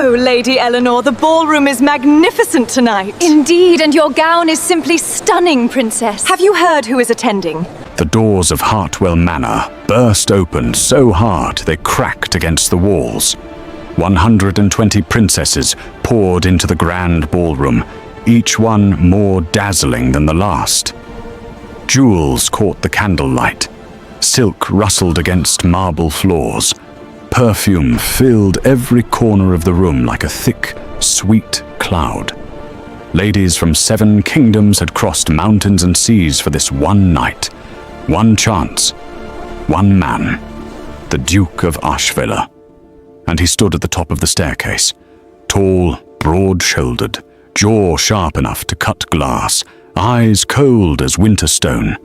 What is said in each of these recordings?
Oh, Lady Eleanor, the ballroom is magnificent tonight. Indeed, and your gown is simply stunning, Princess. Have you heard who is attending? The doors of Hartwell Manor burst open so hard they cracked against the walls. 120 princesses poured into the grand ballroom, each one more dazzling than the last. Jewels caught the candlelight. Silk rustled against marble floors. Perfume filled every corner of the room like a thick, sweet cloud. Ladies from 7 kingdoms had crossed mountains and seas for this one night, one chance, one man, the Duke of Ashverne. And he stood at the top of the staircase, tall, broad-shouldered, jaw sharp enough to cut glass, eyes cold as winter stone.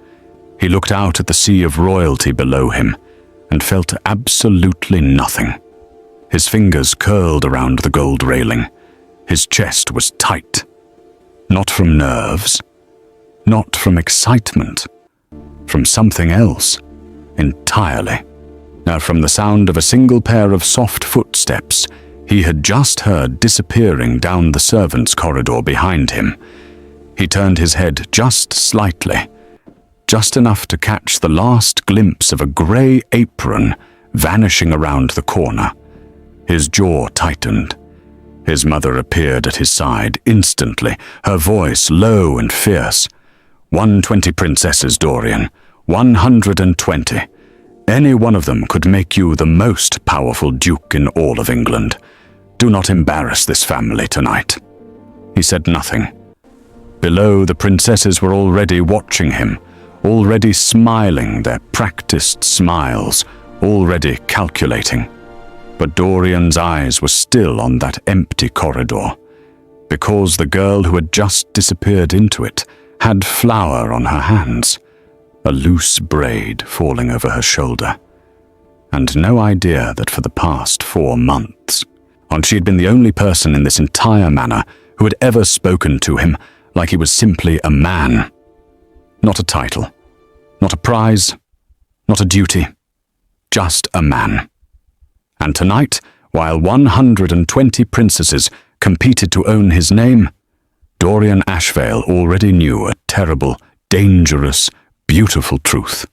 He looked out at the sea of royalty below him and felt absolutely nothing. His fingers curled around the gold railing. His chest was tight. Not from nerves, not from excitement, from something else entirely. Now, from the sound of a single pair of soft footsteps he had just heard disappearing down the servants' corridor behind him, he turned his head just slightly, just enough to catch the last glimpse of a grey apron vanishing around the corner. His jaw tightened. His mother appeared at his side instantly, her voice low and fierce. 120 princesses, Dorian. 120. Any one of them could make you the most powerful duke in all of England. Do not embarrass this family tonight. He said nothing. Below, the princesses were already watching him, already smiling their practiced smiles, already calculating. But Dorian's eyes were still on that empty corridor, because the girl who had just disappeared into it had flour on her hands, a loose braid falling over her shoulder, and no idea that for the past 4 months, she had been the only person in this entire manor who had ever spoken to him like he was simply a man. Not a title, not a prize, not a duty, just a man. And tonight, while 120 princesses competed to own his name, Dorian Ashverne already knew a terrible, dangerous, beautiful truth.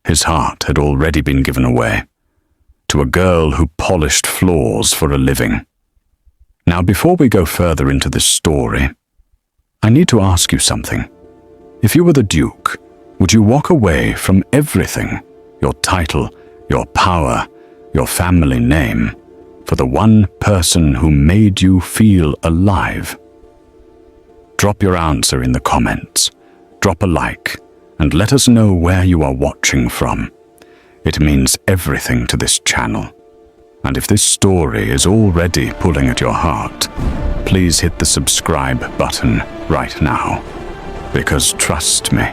His heart had already been given away to a girl who polished floors for a living. Now, before we go further into this story, I need to ask you something. If you were the Duke, would you walk away from everything, your title, your power, your family name, for the one person who made you feel alive? Drop your answer in the comments, drop a like, and let us know where you are watching from. It means everything to this channel. And if this story is already pulling at your heart, please hit the subscribe button right now. Because trust me,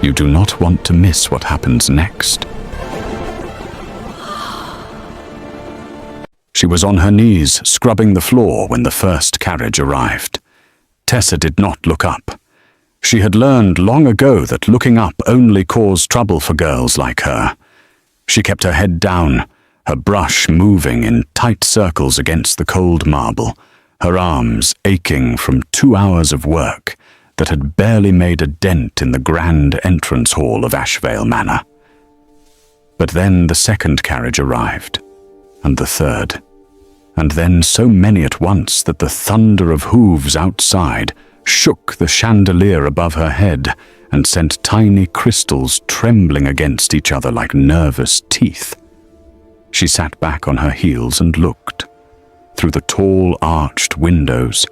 you do not want to miss what happens next. She was on her knees, scrubbing the floor when the first carriage arrived. Tessa did not look up. She had learned long ago that looking up only caused trouble for girls like her. She kept her head down, her brush moving in tight circles against the cold marble, her arms aching from 2 hours of work that had barely made a dent in the grand entrance hall of Ashverne Manor. But then the second carriage arrived, and the third, and then so many at once that the thunder of hooves outside shook the chandelier above her head and sent tiny crystals trembling against each other like nervous teeth. She sat back on her heels and looked. Through the tall arched windows,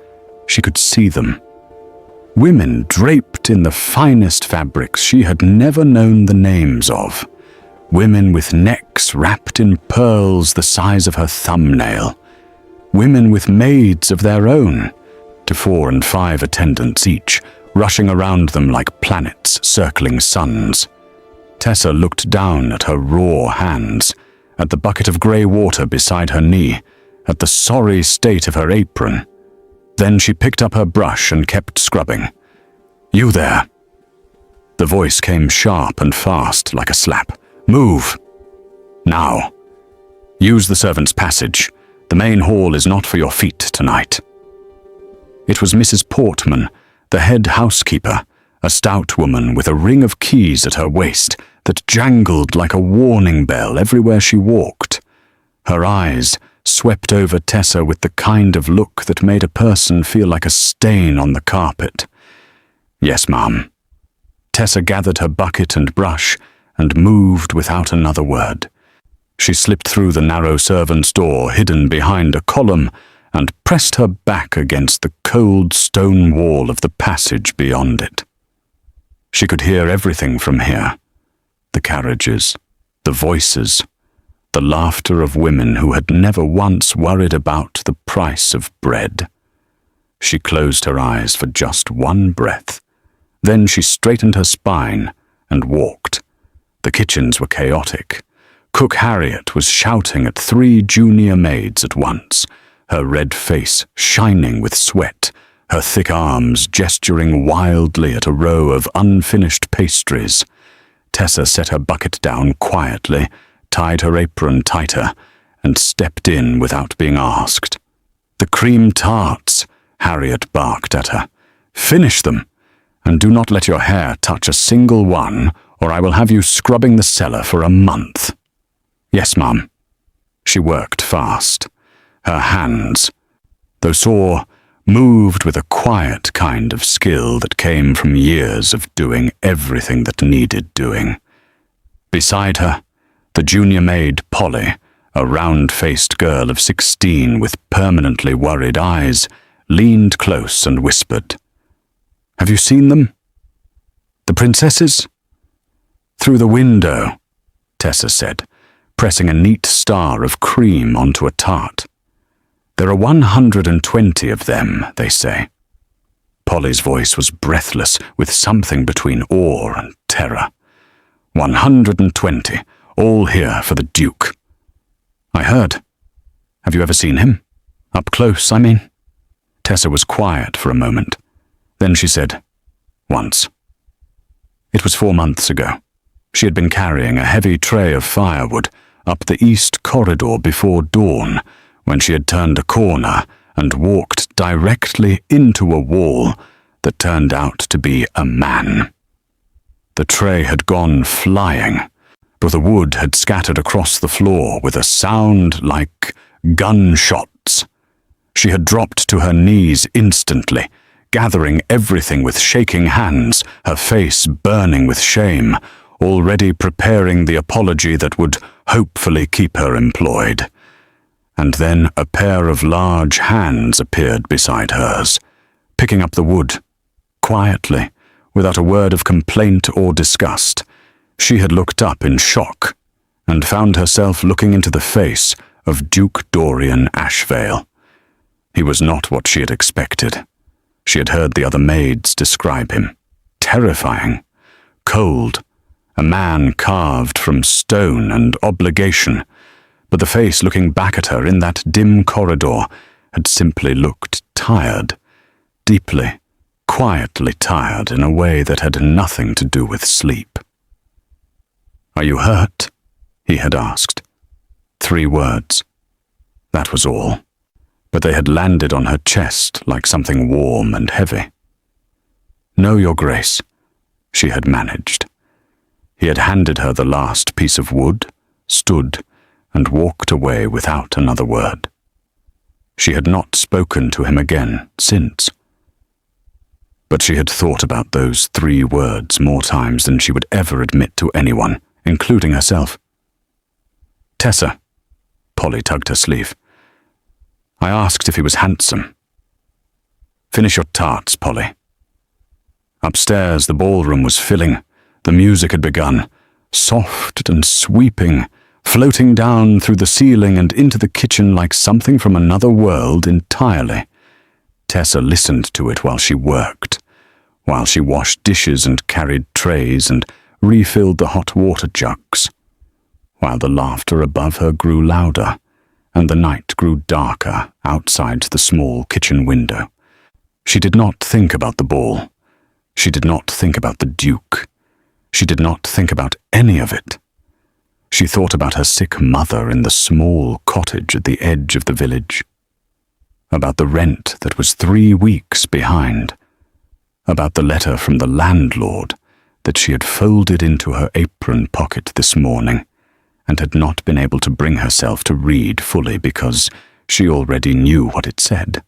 she could see them. Women draped in the finest fabrics she had never known the names of. Women with necks wrapped in pearls the size of her thumbnail. Women with maids of their own, to 4 and 5 attendants each, rushing around them like planets circling suns. Tessa looked down at her raw hands, at the bucket of grey water beside her knee, at the sorry state of her apron. Then she picked up her brush and kept scrubbing. "You there!" The voice came sharp and fast like a slap. "Move! Now! Use the servants' passage. The main hall is not for your feet tonight." It was Mrs. Portman, the head housekeeper, a stout woman with a ring of keys at her waist that jangled like a warning bell everywhere she walked. Her eyes swept over Tessa with the kind of look that made a person feel like a stain on the carpet. "Yes, ma'am." Tessa gathered her bucket and brush and moved without another word. She slipped through the narrow servant's door hidden behind a column and pressed her back against the cold stone wall of the passage beyond it. She could hear everything from here: the carriages, the voices, the laughter of women who had never once worried about the price of bread. She closed her eyes for just one breath. Then she straightened her spine and walked. The kitchens were chaotic. Cook Harriet was shouting at 3 junior maids at once, her red face shining with sweat, her thick arms gesturing wildly at a row of unfinished pastries. Tessa set her bucket down quietly, tied her apron tighter, and stepped in without being asked. "The cream tarts," Harriet barked at her. "Finish them, and do not let your hair touch a single one, or I will have you scrubbing the cellar for a month." "Yes, ma'am." She worked fast. Her hands, though sore, moved with a quiet kind of skill that came from years of doing everything that needed doing. Beside her, the junior maid Polly, a round-faced girl of 16 with permanently worried eyes, leaned close and whispered, "Have you seen them? The princesses?" "Through the window," Tessa said, pressing a neat star of cream onto a tart. "There are 120 of them, they say." Polly's voice was breathless with something between awe and terror. 120, all here for the Duke." "I heard. Have you ever seen him? Up close, I mean?" Tessa was quiet for a moment. Then she said, "Once." It was 4 months ago. She had been carrying a heavy tray of firewood up the east corridor before dawn when she had turned a corner and walked directly into a wall that turned out to be a man. The tray had gone flying, but the wood had scattered across the floor with a sound like gunshots. She had dropped to her knees instantly, gathering everything with shaking hands, her face burning with shame, already preparing the apology that would hopefully keep her employed. And then a pair of large hands appeared beside hers, picking up the wood. Quietly, without a word of complaint or disgust, she had looked up in shock and found herself looking into the face of Duke Dorian Ashverne. He was not what she had expected. She had heard the other maids describe him. Terrifying, cold, a man carved from stone and obligation, but the face looking back at her in that dim corridor had simply looked tired, deeply, quietly tired in a way that had nothing to do with sleep. "Are you hurt?" he had asked. 3 words. That was all, but they had landed on her chest like something warm and heavy. "No, Your Grace," she had managed. He had handed her the last piece of wood, stood, and walked away without another word. She had not spoken to him again since. But she had thought about those 3 words more times than she would ever admit to anyone, including herself. "Tessa," Polly tugged her sleeve. "I asked if he was handsome." "Finish your tarts, Polly." Upstairs, the ballroom was filling. The music had begun, soft and sweeping, floating down through the ceiling and into the kitchen like something from another world entirely. Tessa listened to it while she worked, while she washed dishes and carried trays and refilled the hot water jugs, while the laughter above her grew louder and the night grew darker outside the small kitchen window. She did not think about the ball. She did not think about the Duke. She did not think about any of it. She thought about her sick mother in the small cottage at the edge of the village, about the rent that was 3 weeks behind, about the letter from the landlord that she had folded into her apron pocket this morning and had not been able to bring herself to read fully because she already knew what it said.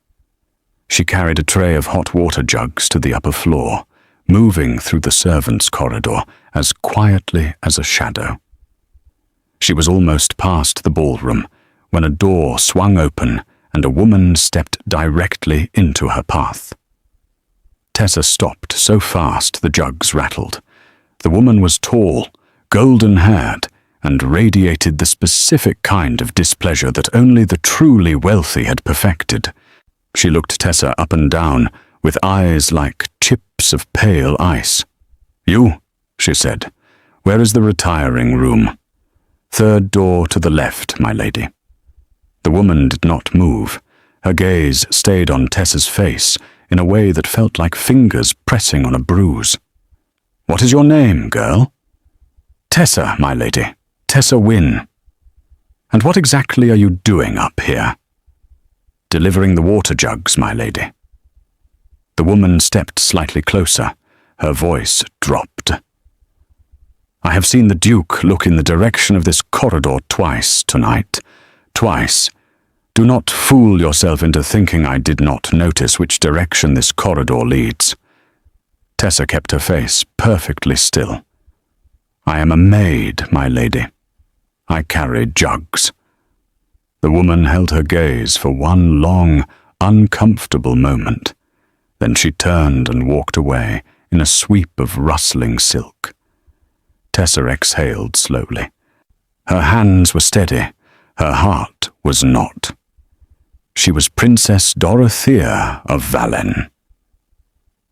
She carried a tray of hot water jugs to the upper floor, moving through the servants' corridor as quietly as a shadow. She was almost past the ballroom when a door swung open and a woman stepped directly into her path. Tessa stopped so fast the jugs rattled. The woman was tall, golden-haired, and radiated the specific kind of displeasure that only the truly wealthy had perfected. She looked Tessa up and down with eyes like chips of pale ice. "You," she said, "where is the retiring room?" "Third door to the left, my lady." The woman did not move. Her gaze stayed on Tessa's face in a way that felt like fingers pressing on a bruise. "What is your name, girl?" "Tessa, my lady. Tessa Wynne." "And what exactly are you doing up here?" "Delivering the water jugs, my lady." The woman stepped slightly closer. Her voice dropped. "I have seen the Duke look in the direction of this corridor twice tonight. Twice. Do not fool yourself into thinking I did not notice which direction this corridor leads." Tessa kept her face perfectly still. "I am a maid, my lady. I carry jugs." The woman held her gaze for one long, uncomfortable moment. Then she turned and walked away in a sweep of rustling silk. Tessa exhaled slowly. Her hands were steady. Her heart was not. She was Princess Dorothea of Valen.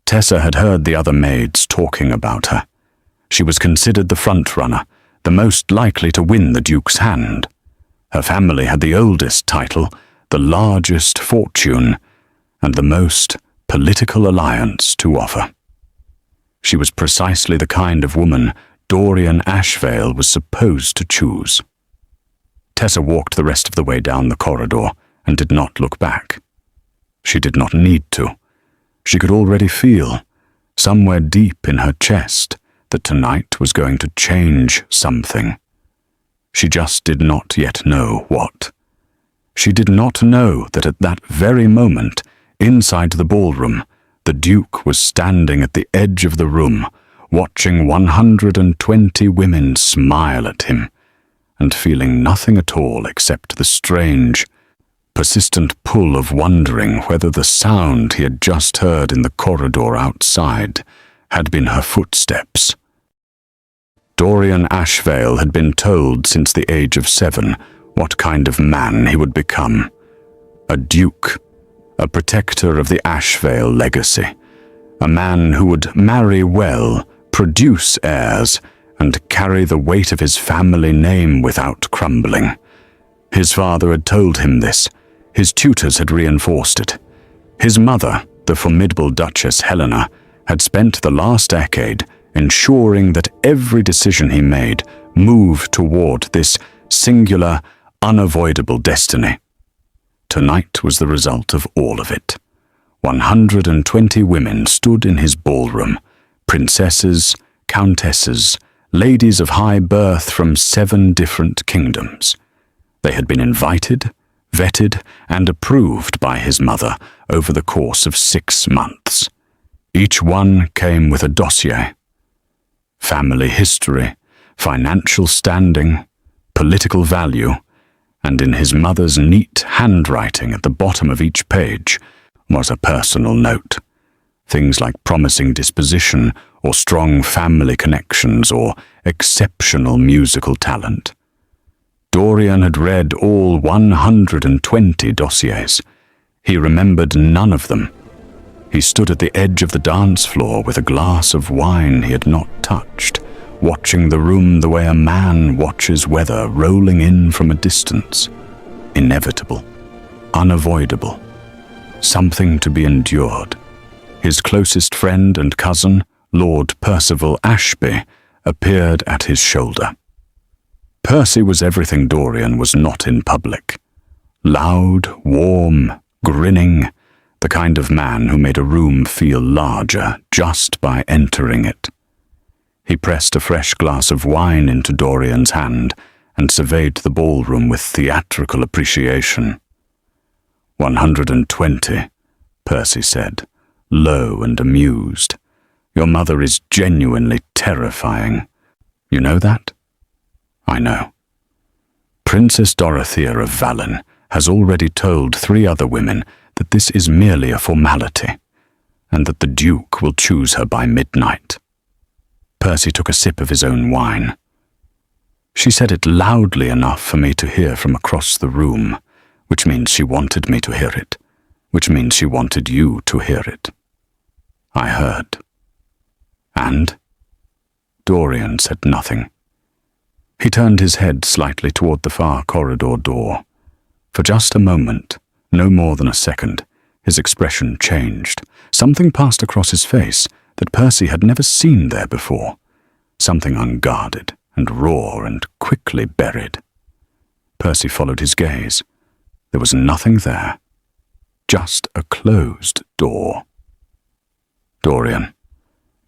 Tessa had heard the other maids talking about her. She was considered the front-runner, the most likely to win the Duke's hand. Her family had the oldest title, the largest fortune, and the most political alliance to offer. She was precisely the kind of woman Caelan Ashverne was supposed to choose. Tessa walked the rest of the way down the corridor and did not look back. She did not need to. She could already feel, somewhere deep in her chest, that tonight was going to change something. She just did not yet know what. She did not know that at that very moment, inside the ballroom, the Duke was standing at the edge of the room, watching 120 women smile at him, and feeling nothing at all except the strange, persistent pull of wondering whether the sound he had just heard in the corridor outside had been her footsteps. Caelan Ashverne had been told since the age of 7 what kind of man he would become. A duke, a protector of the Ashverne legacy, a man who would marry well, produce heirs, and carry the weight of his family name without crumbling. His father had told him this. His tutors had reinforced it. His mother, the formidable Duchess Helena, had spent the last decade ensuring that every decision he made moved toward this singular, unavoidable destiny. Tonight was the result of all of it. 120 women stood in his ballroom, princesses, countesses, ladies of high birth from 7 different kingdoms. They had been invited, vetted, and approved by his mother over the course of 6 months. Each one came with a dossier. Family history, financial standing, political value, and in his mother's neat handwriting at the bottom of each page was a personal note. Things like promising disposition or strong family connections or exceptional musical talent. Dorian had read all 120 dossiers. He remembered none of them. He stood at the edge of the dance floor with a glass of wine he had not touched, watching the room the way a man watches weather rolling in from a distance. Inevitable, unavoidable, something to be endured. His closest friend and cousin, Lord Percival Ashby, appeared at his shoulder. Percy was everything Dorian was not in public. Loud, warm, grinning, the kind of man who made a room feel larger just by entering it. He pressed a fresh glass of wine into Dorian's hand and surveyed the ballroom with theatrical appreciation. 120, Percy said, low and amused. Your mother is genuinely terrifying. You know that? I know. Princess Dorothea of Vallon has already told 3 other women that this is merely a formality, and that the Duke will choose her by midnight. Percy took a sip of his own wine. She said it loudly enough for me to hear from across the room, which means she wanted me to hear it, which means she wanted you to hear it. I heard. And? Dorian said nothing. He turned his head slightly toward the far corridor door. For just a moment, no more than a second, his expression changed. Something passed across his face that Percy had never seen there before. Something unguarded and raw and quickly buried. Percy followed his gaze. There was nothing there. Just a closed door. Dorian.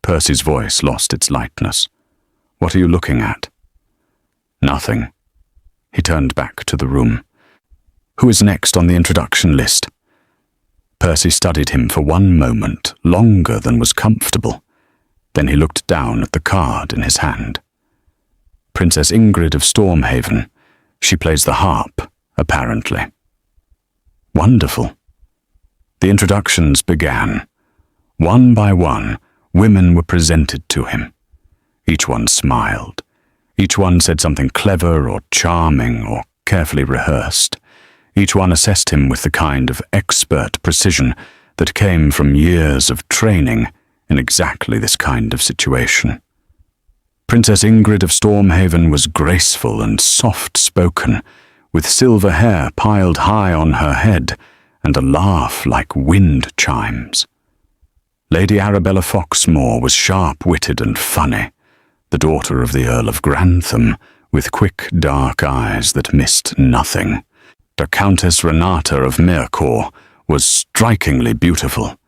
Percy's voice lost its lightness. What are you looking at? Nothing. He turned back to the room. Who is next on the introduction list? Percy studied him for one moment, longer than was comfortable. Then he looked down at the card in his hand. Princess Ingrid of Stormhaven. She plays the harp, apparently. Wonderful. The introductions began. One by one, women were presented to him. Each one smiled. Each one said something clever or charming or carefully rehearsed. Each one assessed him with the kind of expert precision that came from years of training in exactly this kind of situation. Princess Ingrid of Stormhaven was graceful and soft-spoken, with silver hair piled high on her head and a laugh like wind chimes. Lady Arabella Foxmore was sharp-witted and funny, the daughter of the Earl of Grantham, with quick, dark eyes that missed nothing. The Countess Renata of Mercourt was strikingly beautiful,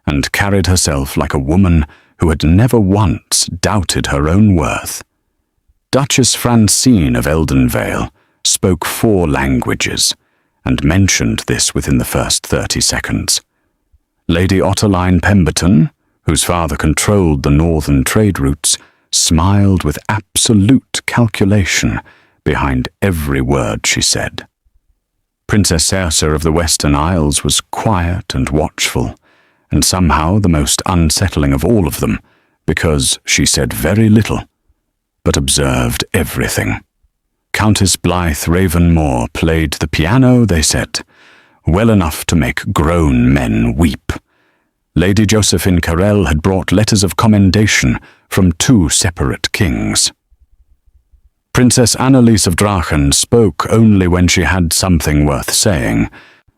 and carried herself like a woman who had never once doubted her own worth. Duchess Francine of Eldenvale spoke 4 languages, and mentioned this within the first 30 seconds. Lady Ottoline Pemberton, whose father controlled the northern trade routes, smiled with absolute calculation behind every word she said. Princess Circe of the Western Isles was quiet and watchful, and somehow the most unsettling of all of them, because she said very little, but observed everything. Countess Blythe Ravenmore played the piano, they said, well enough to make grown men weep. Lady Josephine Carell had brought letters of commendation from 2 separate kings. Princess Annalise of Drachen spoke only when she had something worth saying,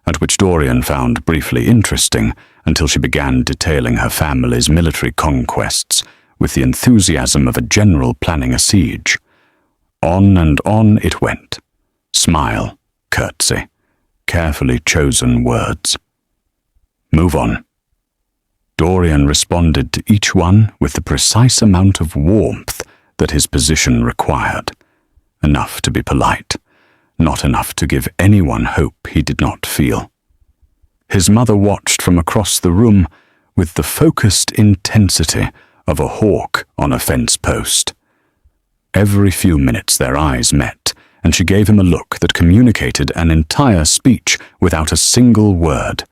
at which Dorian found briefly interesting until she began detailing her family's military conquests with the enthusiasm of a general planning a siege. On and on it went. Smile, curtsy, carefully chosen words. Move on. Dorian responded to each one with the precise amount of warmth that his position required. Enough to be polite, not enough to give anyone hope he did not feel. His mother watched from across the room with the focused intensity of a hawk on a fence post. Every few minutes their eyes met, and she gave him a look that communicated an entire speech without a single word.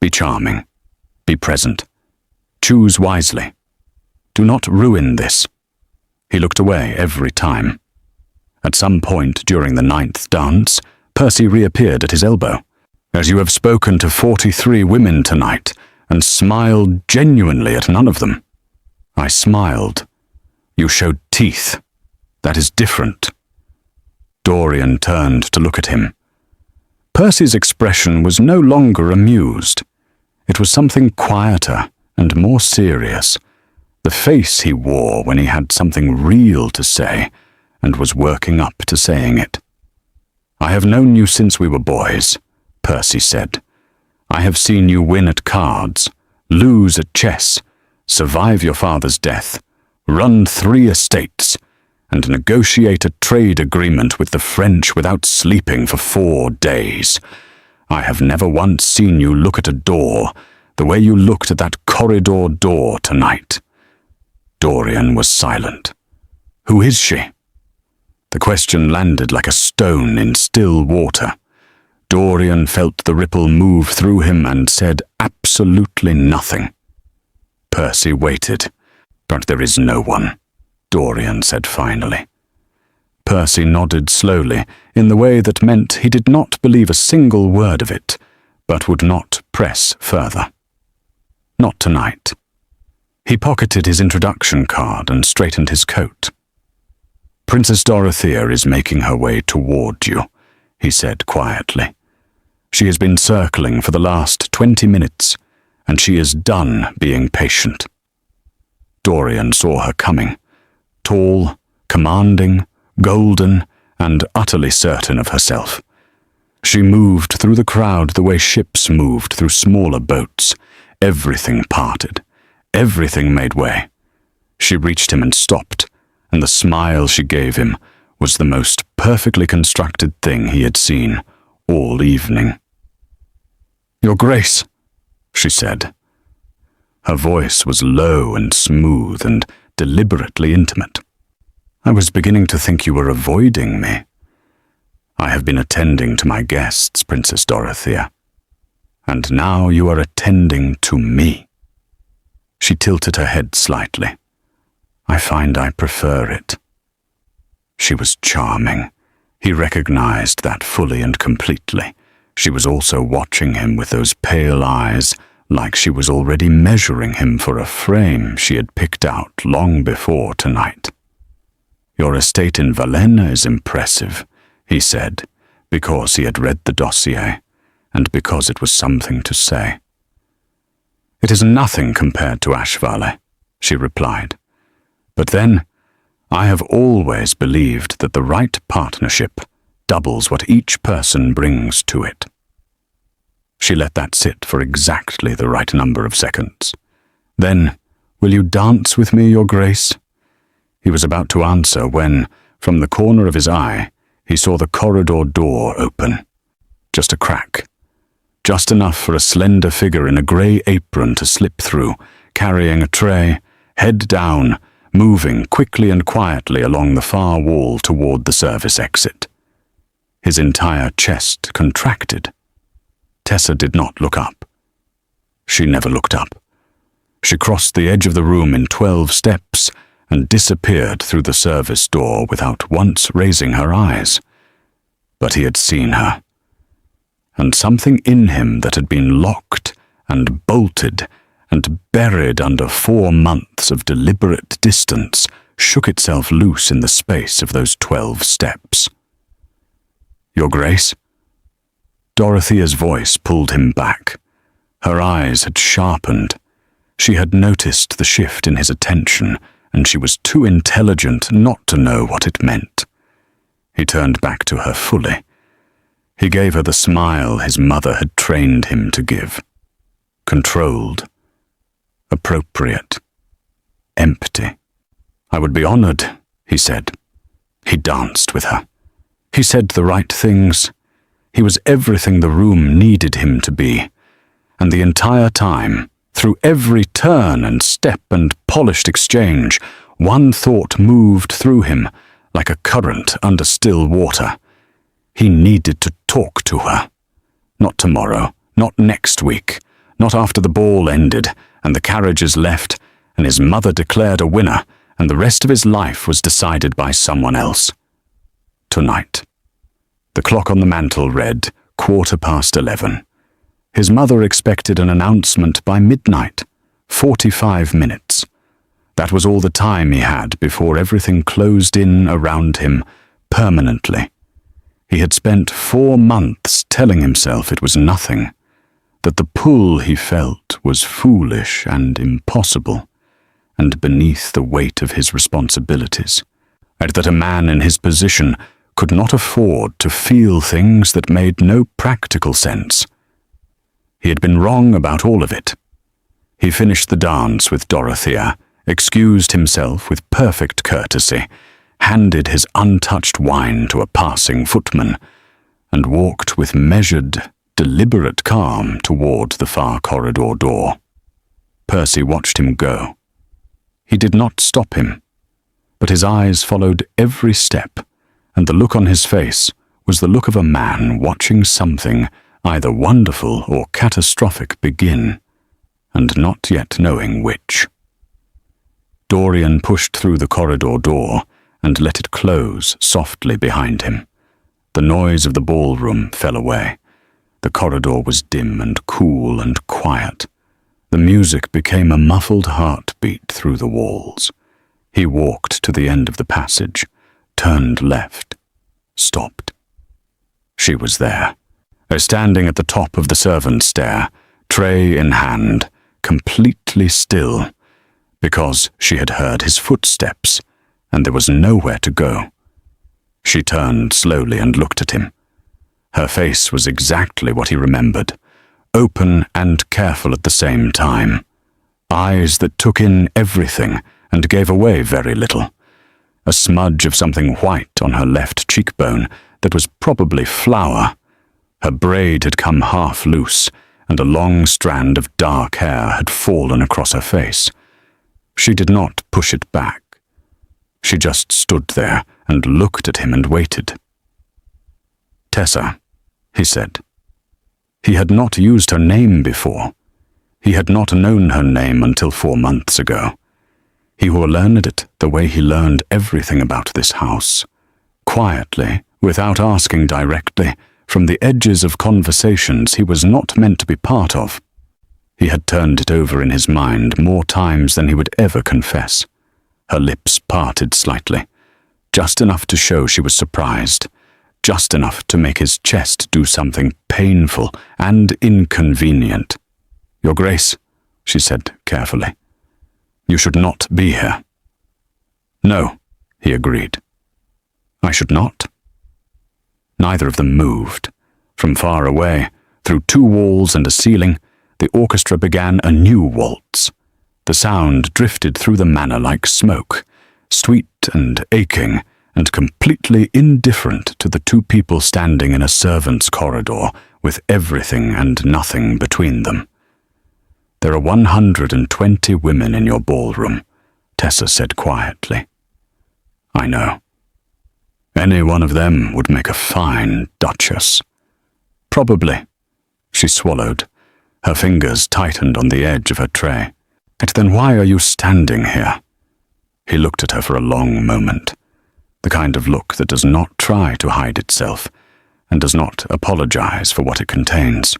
Be charming. Be present. Choose wisely. Do not ruin this. He looked away every time. At some point during the 9th dance, Percy reappeared at his elbow. As you have spoken to 43 women tonight, and smiled genuinely at none of them. I smiled. You showed teeth. That is different. Dorian turned to look at him. Percy's expression was no longer amused. It was something quieter and more serious. The face he wore when he had something real to say, and was working up to saying it. "I have known you since we were boys," Percy said. "I have seen you win at cards, lose at chess, survive your father's death, run 3 estates, and negotiate a trade agreement with the French without sleeping for 4 days. I have never once seen you look at a door the way you looked at that corridor door tonight." Dorian was silent. "Who is she?" The question landed like a stone in still water. Dorian felt the ripple move through him and said absolutely nothing. Percy waited. "But there is no one," Dorian said finally. Percy nodded slowly, in the way that meant he did not believe a single word of it, but would not press further. Not tonight. He pocketed his introduction card and straightened his coat. "Princess Dorothea is making her way toward you," he said quietly. "She has been circling for the last 20 minutes, and she is done being patient." Dorian saw her coming, tall, commanding, golden, and utterly certain of herself. She moved through the crowd the way ships moved through smaller boats. Everything parted. Everything made way. She reached him and stopped, and the smile she gave him was the most perfectly constructed thing he had seen all evening. "Your Grace," she said. Her voice was low and smooth and deliberately intimate. "I was beginning to think you were avoiding me." "I have been attending to my guests, Princess Dorothea. And now you are attending to me." She tilted her head slightly. "I find I prefer it." She was charming. He recognized that fully and completely. She was also watching him with those pale eyes, like she was already measuring him for a frame she had picked out long before tonight. "Your estate in Valenna is impressive," he said, because he had read the dossier, and because it was something to say. "It is nothing compared to Ashverne," she replied. "But then, I have always believed that the right partnership doubles what each person brings to it." She let that sit for exactly the right number of seconds. Then, "Will you dance with me, Your Grace?" He was about to answer when, from the corner of his eye, he saw the corridor door open. Just a crack. Just enough for a slender figure in a grey apron to slip through, carrying a tray, head down, moving quickly and quietly along the far wall toward the service exit. His entire chest contracted. Tessa did not look up. She never looked up. She crossed the edge of the room in 12 steps and disappeared through the service door without once raising her eyes. But he had seen her. And something in him that had been locked and bolted and buried under 4 months of deliberate distance shook itself loose in the space of those 12 steps. "Your Grace?" Dorothea's voice pulled him back. Her eyes had sharpened. She had noticed the shift in his attention, and she was too intelligent not to know what it meant. He turned back to her fully. He gave her the smile his mother had trained him to give. Controlled. Appropriate. Empty. "I would be honored," he said. He danced with her. He said the right things. He was everything the room needed him to be. And the entire time, through every turn and step and polished exchange, one thought moved through him like a current under still water. He needed to talk to her. Not tomorrow, not next week, not after the ball ended and the carriages left and his mother declared a winner and the rest of his life was decided by someone else. Tonight. The clock on the mantel read 11:15. His mother expected an announcement by midnight, 45 minutes. That was all the time he had before everything closed in around him permanently. He had spent 4 months telling himself it was nothing, that the pull he felt was foolish and impossible, and beneath the weight of his responsibilities. and that a man in his position could not afford to feel things that made no practical sense. He had been wrong about all of it. He finished the dance with Dorothea, excused himself with perfect courtesy, handed his untouched wine to a passing footman, and walked with measured, deliberate calm toward the far corridor door. Percy watched him go. He did not stop him, but his eyes followed every step, and the look on his face was the look of a man watching something either wonderful or catastrophic begin, and not yet knowing which. Dorian pushed through the corridor door and let it close softly behind him. The noise of the ballroom fell away. The corridor was dim and cool and quiet. The music became a muffled heartbeat through the walls. He walked to the end of the passage, turned left, stopped. She was there, standing at the top of the servants' stair, tray in hand, completely still, because she had heard his footsteps, and there was nowhere to go. She turned slowly and looked at him. Her face was exactly what he remembered, open and careful at the same time. Eyes that took in everything and gave away very little. A smudge of something white on her left cheekbone that was probably flour. Her braid had come half loose, and a long strand of dark hair had fallen across her face. She did not push it back. She just stood there and looked at him and waited. "Tessa," he said. He had not used her name before. He had not known her name until 4 months ago. He learned it the way he learned everything about this house. Quietly, without asking directly, from the edges of conversations he was not meant to be part of. He had turned it over in his mind more times than he would ever confess. Her lips parted slightly, just enough to show she was surprised, just enough to make his chest do something painful and inconvenient. "Your Grace," she said carefully, "you should not be here." "No," he agreed. "I should not." Neither of them moved. From far away, through 2 walls and a ceiling, the orchestra began a new waltz. The sound drifted through the manor like smoke, sweet and aching, and completely indifferent to the 2 people standing in a servants' corridor with everything and nothing between them. "There are 120 women in your ballroom," Tessa said quietly. "I know. Any one of them would make a fine duchess." "Probably." She swallowed. Her fingers tightened on the edge of her tray. "Then why are you standing here?" He looked at her for a long moment, the kind of look that does not try to hide itself and does not apologize for what it contains.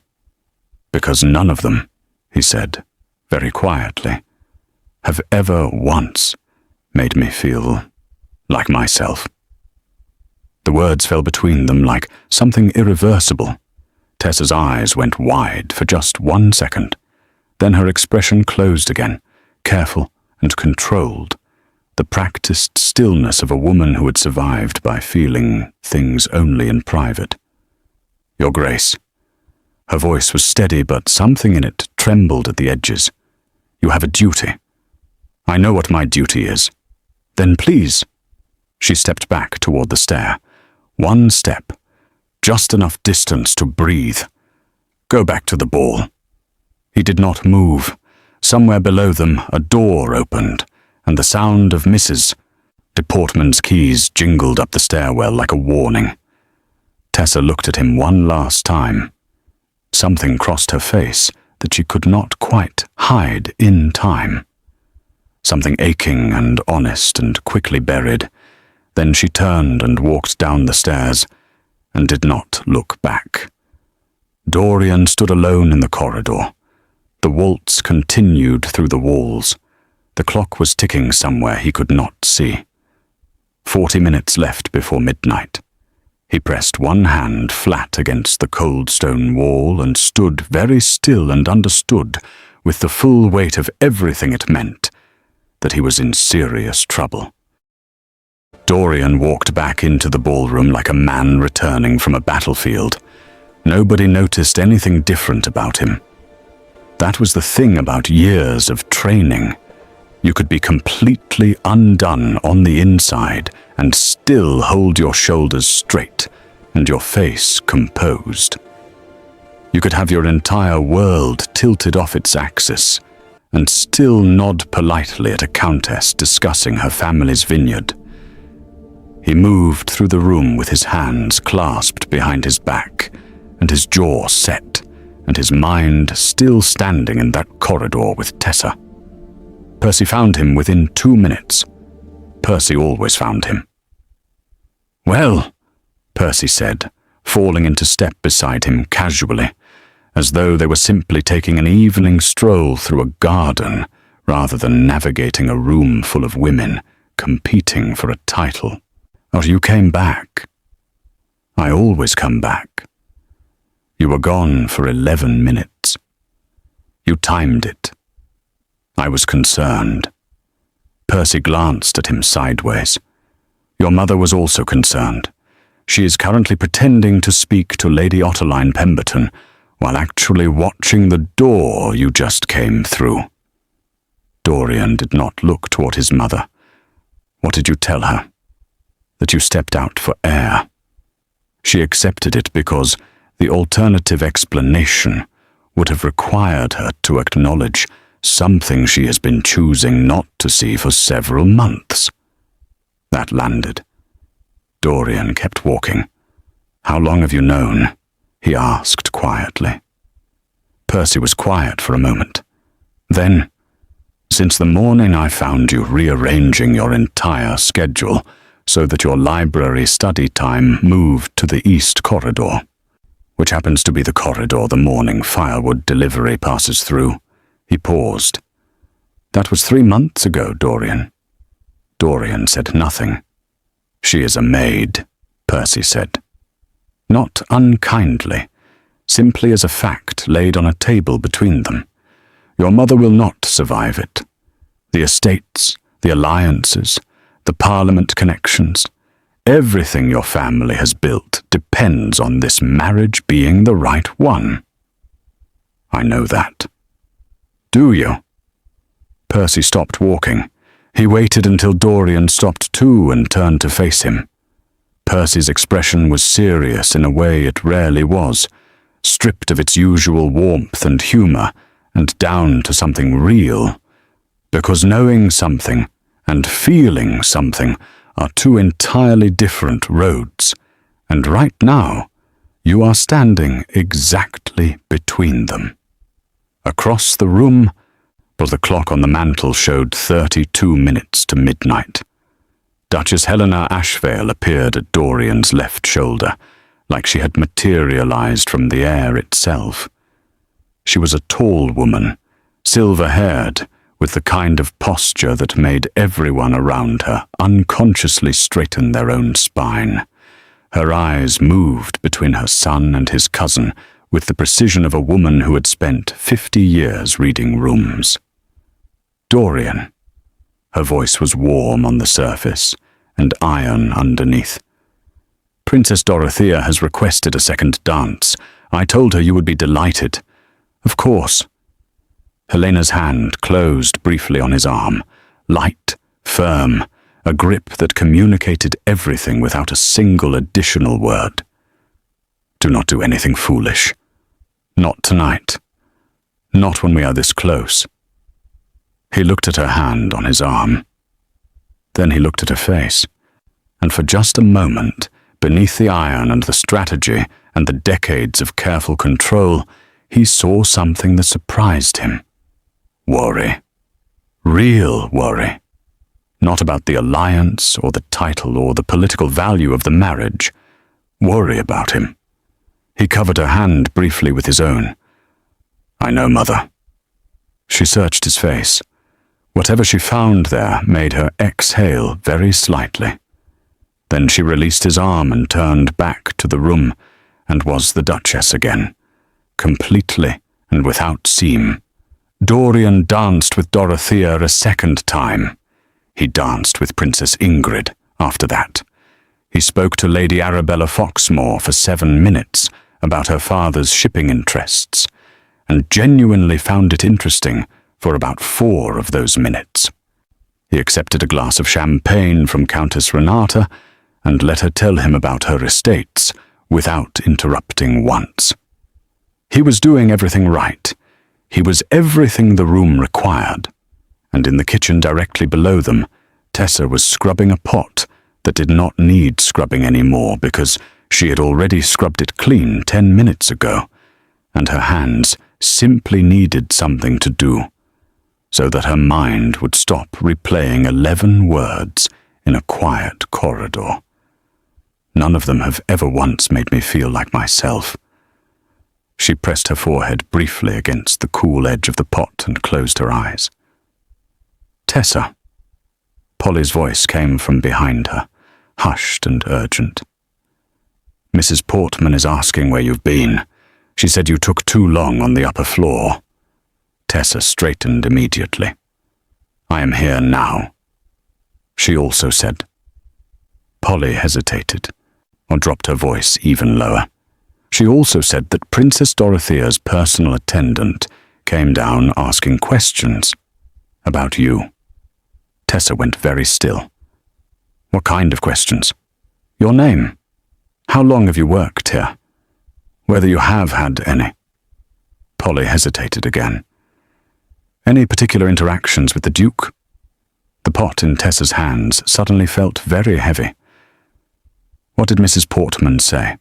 "Because none of them," he said, very quietly, "have ever once made me feel like myself." The words fell between them like something irreversible. Tessa's eyes went wide for just 1 second. Then her expression closed again, careful and controlled, the practiced stillness of a woman who had survived by feeling things only in private. "Your Grace." Her voice was steady, but something in it trembled at the edges. "You have a duty." "I know what my duty is." "Then please." She stepped back toward the stair. 1 step, just enough distance to breathe. "Go back to the ball." He did not move. Somewhere below them, a door opened, and the sound of Mrs. de Portman's keys jingled up the stairwell like a warning. Tessa looked at him one last time. Something crossed her face that she could not quite hide in time. Something aching and honest and quickly buried. Then she turned and walked down the stairs, and did not look back. Dorian stood alone in the corridor. The waltz continued through the walls. The clock was ticking somewhere he could not see. 40 minutes left before midnight. He pressed one hand flat against the cold stone wall and stood very still and understood, with the full weight of everything it meant, that he was in serious trouble. Dorian walked back into the ballroom like a man returning from a battlefield. Nobody noticed anything different about him. That was the thing about years of training. You could be completely undone on the inside and still hold your shoulders straight and your face composed. You could have your entire world tilted off its axis and still nod politely at a countess discussing her family's vineyard. He moved through the room with his hands clasped behind his back and his jaw set, and his mind still standing in that corridor with Tessa. Percy found him within 2 minutes. Percy always found him. "Well," Percy said, falling into step beside him casually, as though they were simply taking an evening stroll through a garden rather than navigating a room full of women competing for a title. "Oh, you came back." "I always come back." "You were gone for 11 minutes. You timed it." I was concerned. Percy glanced at him sideways. "Your mother was also concerned. She is currently pretending to speak to Lady Otterline Pemberton while actually watching the door you just came through." Dorian did not look toward his mother. "What did you tell her?" "That you stepped out for air." She accepted it because the alternative explanation would have required her to acknowledge something she has been choosing not to see for several months. That landed. Dorian kept walking. "How long have you known?" he asked quietly. Percy was quiet for a moment. Then, "Since the morning I found you rearranging your entire schedule so that your library study time moved to the east corridor, which happens to be the corridor the morning firewood delivery passes through." He paused. "That was 3 months ago, Dorian." Dorian said nothing. "She is a maid," Percy said. Not unkindly, simply as a fact laid on a table between them. "Your mother will not survive it. The estates, the alliances, the parliament connections, everything your family has built depends on this marriage being the right one." "I know that." "Do you?" Percy stopped walking. He waited until Dorian stopped too and turned to face him. Percy's expression was serious in a way it rarely was, stripped of its usual warmth and humor and down to something real. Because knowing something and feeling something are two entirely different roads, and right now you are standing exactly between them. Across the room, but the clock on the mantel showed 32 minutes to midnight. Duchess Helena Ashverne appeared at Dorian's left shoulder, like she had materialized from the air itself. She was a tall woman, silver-haired, with the kind of posture that made everyone around her unconsciously straighten their own spine. Her eyes moved between her son and his cousin with the precision of a woman who had spent 50 years reading rooms. "Dorian." Her voice was warm on the surface and iron underneath. "Princess Dorothea has requested a second dance. I told her you would be delighted." "Of course." Helena's hand closed briefly on his arm, light, firm, a grip that communicated everything without a single additional word. "Do not do anything foolish. Not tonight. Not when we are this close." He looked at her hand on his arm. Then he looked at her face, and for just a moment, beneath the iron and the strategy and the decades of careful control, he saw something that surprised him. Worry. Real worry. Not about the alliance or the title or the political value of the marriage. Worry about him. He covered her hand briefly with his own. "I know, Mother." She searched his face. Whatever she found there made her exhale very slightly. Then she released his arm and turned back to the room, and was the Duchess again, completely and without seam. Dorian danced with Dorothea a second time. He danced with Princess Ingrid After that, he spoke to Lady Arabella Foxmore for 7 minutes about her father's shipping interests, and genuinely found it interesting for about 4 of those minutes. He accepted a glass of champagne from Countess Renata and let her tell him about her estates without interrupting once. He was doing everything right. He was everything the room required, and in the kitchen directly below them, Tessa was scrubbing a pot that did not need scrubbing anymore because she had already scrubbed it clean 10 minutes ago, and her hands simply needed something to do, so that her mind would stop replaying 11 words in a quiet corridor. None of them have ever once made me feel like myself. She pressed her forehead briefly against the cool edge of the pot and closed her eyes. Tessa. Polly's voice came from behind her, hushed and urgent. Mrs. Portman is asking where you've been. She said you took too long on the upper floor. Tessa straightened immediately. I am here now, she also said. Polly hesitated, or dropped her voice even lower. She also said that Princess Dorothea's personal attendant came down asking questions about you. Tessa went very still. What kind of questions? Your name? How long have you worked here? Whether you have had any? Polly hesitated again. Any particular interactions with the Duke? The pot in Tessa's hands suddenly felt very heavy. What did Mrs. Portman say?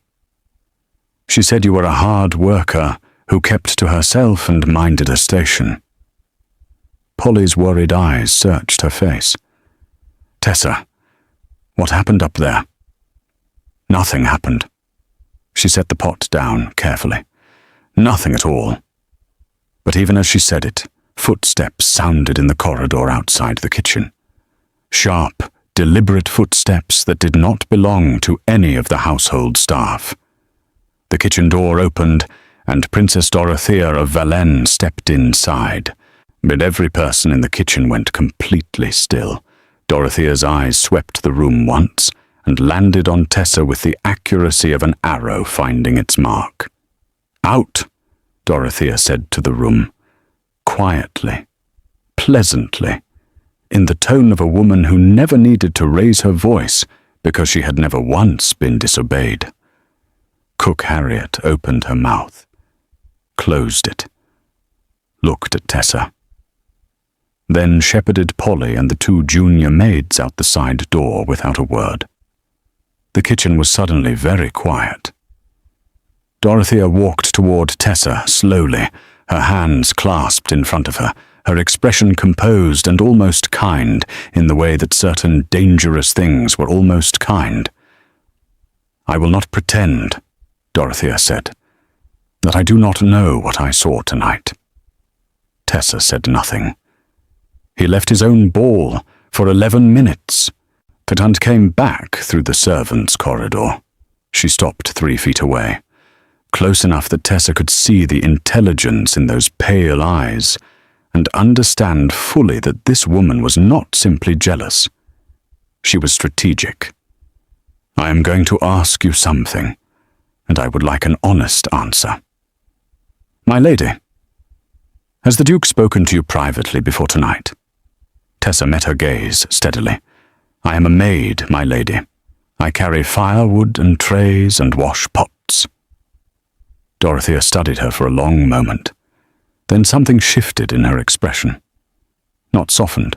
She said you were a hard worker who kept to herself and minded her station. Polly's worried eyes searched her face. Tessa, what happened up there? Nothing happened. She set the pot down carefully. Nothing at all. But even as she said it, footsteps sounded in the corridor outside the kitchen. Sharp, deliberate footsteps that did not belong to any of the household staff. The kitchen door opened, and Princess Dorothea of Valenne stepped inside. But every person in the kitchen went completely still. Dorothea's eyes swept the room once, and landed on Tessa with the accuracy of an arrow finding its mark. Out, Dorothea said to the room, quietly, pleasantly, in the tone of a woman who never needed to raise her voice because she had never once been disobeyed. Cook Harriet opened her mouth, closed it, looked at Tessa, then shepherded Polly and the 2 junior maids out the side door without a word. The kitchen was suddenly very quiet. Dorothea walked toward Tessa slowly, her hands clasped in front of her, her expression composed and almost kind in the way that certain dangerous things were almost kind. I will not pretend, Dorothea said, that I do not know what I saw tonight. Tessa said nothing. He left his own ball for 11 minutes, and came back through the servants' corridor. She stopped 3 feet away, close enough that Tessa could see the intelligence in those pale eyes and understand fully that this woman was not simply jealous. She was strategic. I am going to ask you something, and I would like an honest answer. My lady, has the Duke spoken to you privately before tonight? Tessa met her gaze steadily. I am a maid, my lady. I carry firewood and trays and wash pots. Dorothea studied her for a long moment. Then something shifted in her expression. Not softened,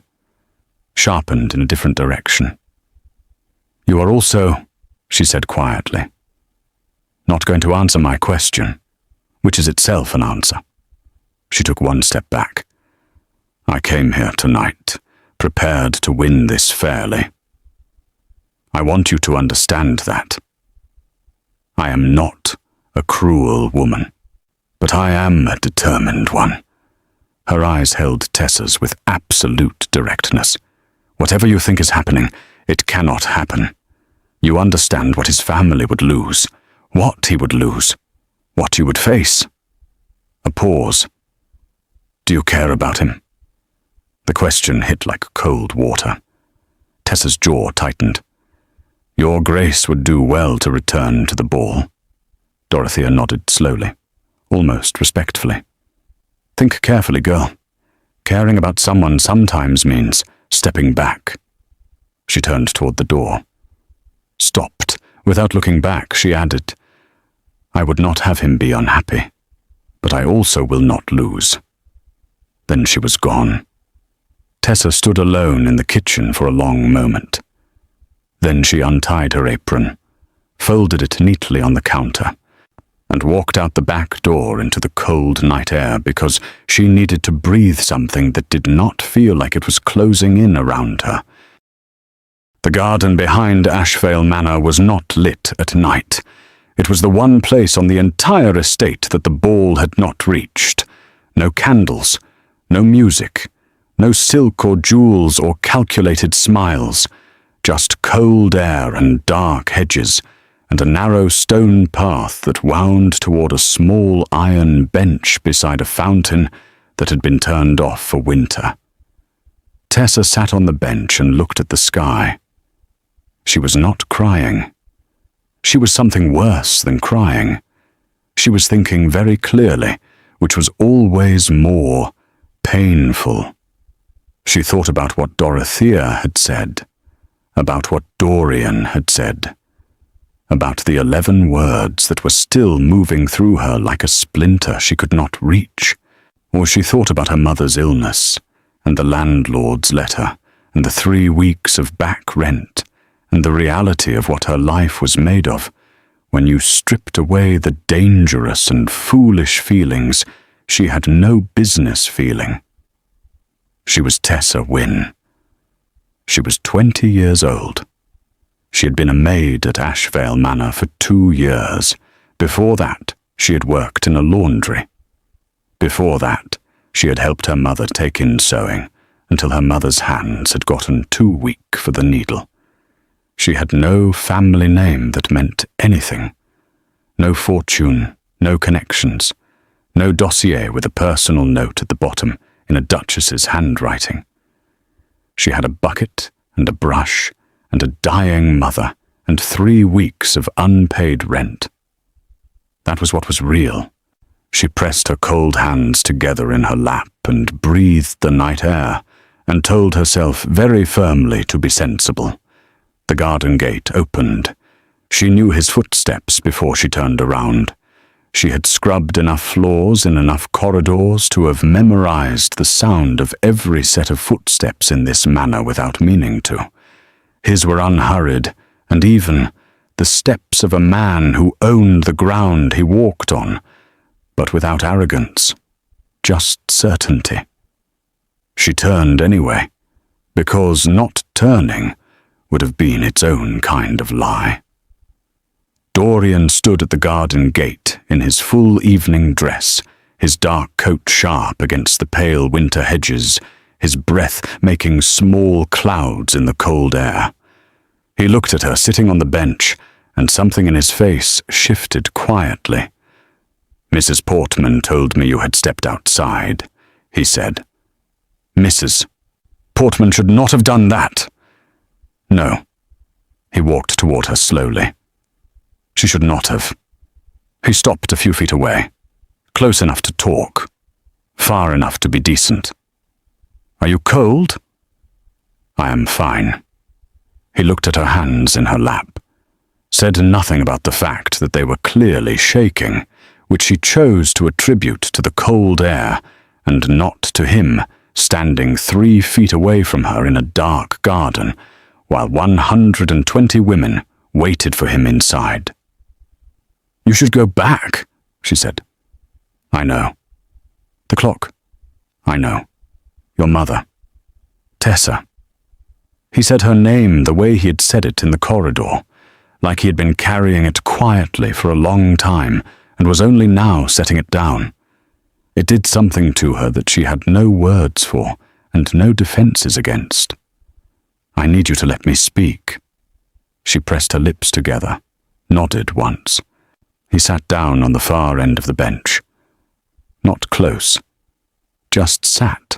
sharpened in a different direction. You are also, she said quietly, not going to answer my question, which is itself an answer. She took 1 step back. I came here tonight, prepared to win this fairly. I want you to understand that. I am not a cruel woman, but I am a determined one. Her eyes held Tessa's with absolute directness. Whatever you think is happening, it cannot happen. You understand what his family would lose, what he would lose, what you would face. A pause. Do you care about him? The question hit like cold water. Tessa's jaw tightened. Your Grace would do well to return to the ball. Dorothea nodded slowly, almost respectfully. Think carefully, girl. Caring about someone sometimes means stepping back. She turned toward the door. Stopped. Without looking back, she added, I would not have him be unhappy, but I also will not lose. Then she was gone. Tessa stood alone in the kitchen for a long moment. Then she untied her apron, folded it neatly on the counter, and walked out the back door into the cold night air because she needed to breathe something that did not feel like it was closing in around her. The garden behind Ashvale Manor was not lit at night. It was the one place on the entire estate that the ball had not reached. No candles, no music, no silk or jewels or calculated smiles, just cold air and dark hedges, and a narrow stone path that wound toward a small iron bench beside a fountain that had been turned off for winter. Tessa sat on the bench and looked at the sky. She was not crying. She was something worse than crying. She was thinking very clearly, which was always more painful. She thought about what Dorothea had said, about what Dorian had said, about the 11 words that were still moving through her like a splinter she could not reach. Or she thought about her mother's illness, and the landlord's letter, and the 3 weeks of back rent, and the reality of what her life was made of, when you stripped away the dangerous and foolish feelings she had no business feeling. She was Tessa Wynne. She was 20 years old. She had been a maid at Ashvale Manor for 2 years. Before that, she had worked in a laundry. Before that, she had helped her mother take in sewing until her mother's hands had gotten too weak for the needle. She had no family name that meant anything. No fortune, no connections, no dossier with a personal note at the bottom in a duchess's handwriting. She had a bucket and a brush and a dying mother and 3 weeks of unpaid rent. That was what was real. She pressed her cold hands together in her lap and breathed the night air and told herself very firmly to be sensible. The garden gate opened. She knew his footsteps before she turned around. She had scrubbed enough floors in enough corridors to have memorized the sound of every set of footsteps in this manor without meaning to. His were unhurried, and even the steps of a man who owned the ground he walked on, but without arrogance, just certainty. She turned anyway, because not turning would have been its own kind of lie. Dorian stood at the garden gate in his full evening dress, his dark coat sharp against the pale winter hedges, his breath making small clouds in the cold air. He looked at her sitting on the bench, and something in his face shifted quietly. "Mrs. Portman told me you had stepped outside," he said. "Mrs. Portman should not have done that." "No." He walked toward her slowly. "She should not have." He stopped a few feet away, close enough to talk, far enough to be decent. "Are you cold?" "I am fine." He looked at her hands in her lap, said nothing about the fact that they were clearly shaking, which she chose to attribute to the cold air and not to him standing 3 feet away from her in a dark garden, while 120 women waited for him inside. "You should go back," she said. "I know." "The clock." "I know." "Your mother." "Tessa." He said her name the way he had said it in the corridor, like he had been carrying it quietly for a long time and was only now setting it down. It did something to her that she had no words for and no defenses against. "I need you to let me speak." She pressed her lips together, nodded once. He sat down on the far end of the bench. Not close, just sat.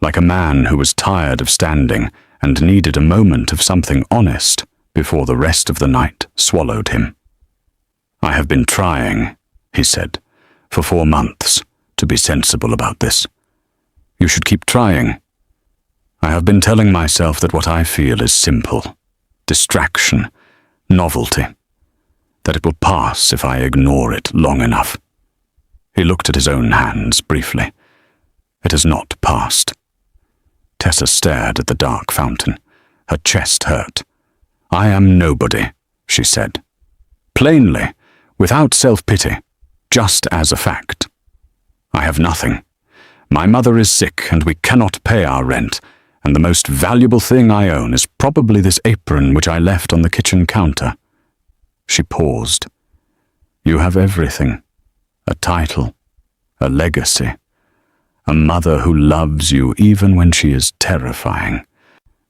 Like a man who was tired of standing and needed a moment of something honest before the rest of the night swallowed him. "I have been trying," he said, "for 4 months to be sensible about this. You should keep trying. I have been telling myself that what I feel is simple, distraction, novelty, that it will pass if I ignore it long enough." He looked at his own hands briefly. "It has not passed." Tessa stared at the dark fountain. Her chest hurt. "I am nobody," she said. Plainly, without self-pity, just as a fact. "I have nothing. My mother is sick and we cannot pay our rent, and the most valuable thing I own is probably this apron which I left on the kitchen counter." She paused. "You have everything. A title, a legacy, a mother who loves you even when she is terrifying,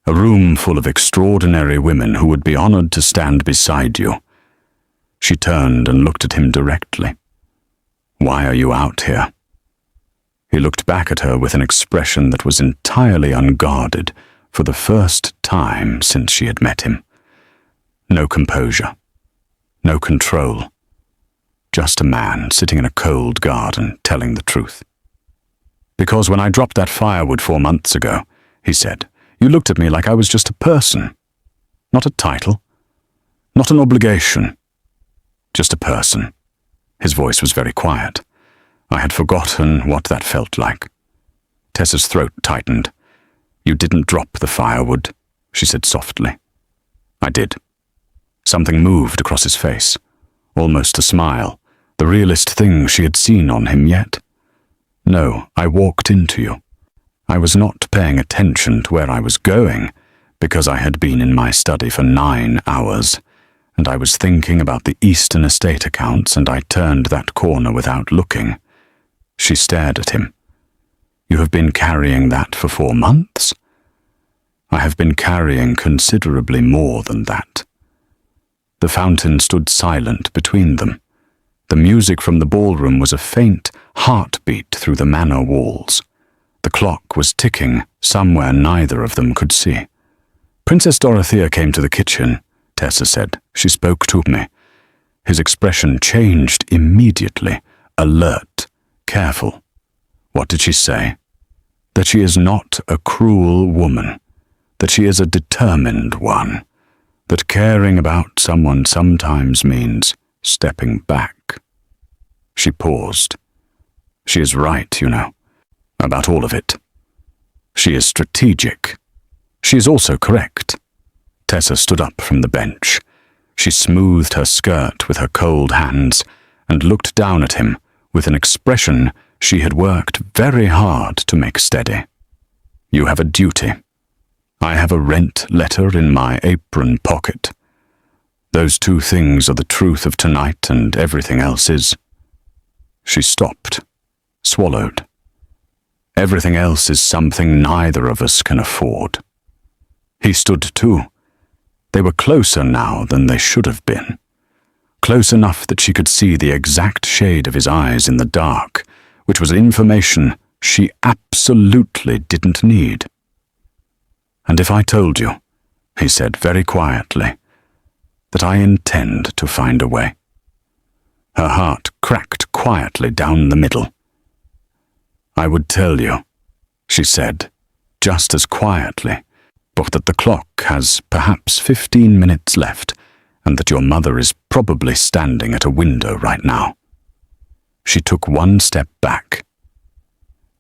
a room full of extraordinary women who would be honored to stand beside you." She turned and looked at him directly. "Why are you out here?" He looked back at her with an expression that was entirely unguarded for the first time since she had met him. No composure, no control, just a man sitting in a cold garden telling the truth. "Because when I dropped that firewood 4 months ago," he said, "you looked at me like I was just a person. Not a title, not an obligation, just a person." His voice was very quiet. I had forgotten what that felt like. Tessa's throat tightened. "You didn't drop the firewood," she said softly. "I did." Something moved across his face, almost a smile, the realest thing she had seen on him yet. "No, I walked into you. I was not paying attention to where I was going, because I had been in my study for 9 hours, and I was thinking about the Eastern estate accounts, and I turned that corner without looking." She stared at him. "You have been carrying that for 4 months?" "I have been carrying considerably more than that." The fountain stood silent between them. The music from the ballroom was a faint heartbeat through the manor walls. The clock was ticking somewhere neither of them could see. "Princess Dorothea came to the kitchen," Tessa said. "She spoke to me." His expression changed immediately, alert, careful. "What did she say?" "That she is not a cruel woman, that she is a determined one, that caring about someone sometimes means stepping back." She paused. "She is right, you know, about all of it. She is strategic. She is also correct." Tessa stood up from the bench. She smoothed her skirt with her cold hands and looked down at him with an expression she had worked very hard to make steady. "You have a duty. I have a rent letter in my apron pocket. Those 2 things are the truth of tonight, and everything else is." She stopped, swallowed. "Everything else is something neither of us can afford." He stood too. They were closer now than they should have been. Close enough that she could see the exact shade of his eyes in the dark, which was information she absolutely didn't need. "And if I told you," he said very quietly, "that I intend to find a way?" Her heart cracked quietly down the middle. "I would tell you," she said, just as quietly, "but that the clock has perhaps 15 minutes left, and that your mother is probably standing at a window right now." She took 1 step back.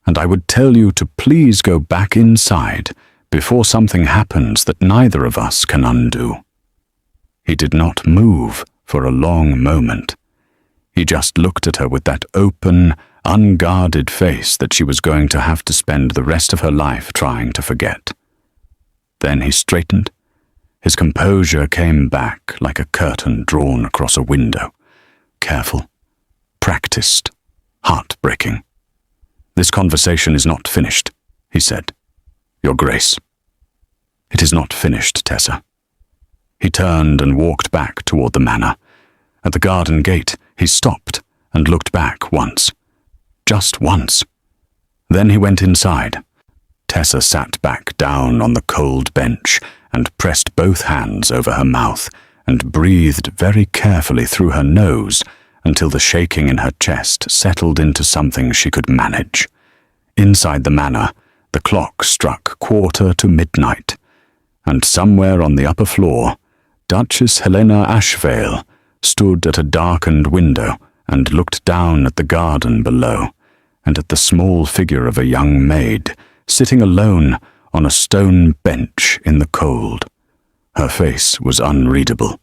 "And I would tell you to please go back inside before something happens that neither of us can undo." He did not move for a long moment. He just looked at her with that open, unguarded face that she was going to have to spend the rest of her life trying to forget. Then he straightened. His composure came back like a curtain drawn across a window. Careful, practiced, heartbreaking. "This conversation is not finished," he said. "Your Grace." "It is not finished, Tessa." He turned and walked back toward the manor. At the garden gate, he stopped and looked back once. Just once. Then he went inside. Tessa sat back down on the cold bench and pressed both hands over her mouth and breathed very carefully through her nose until the shaking in her chest settled into something she could manage. Inside the manor, the clock struck 1:15 midnight, and somewhere on the upper floor, Duchess Caelan Ashverne stood at a darkened window and looked down at the garden below, and at the small figure of a young maid sitting alone on a stone bench in the cold. Her face was unreadable.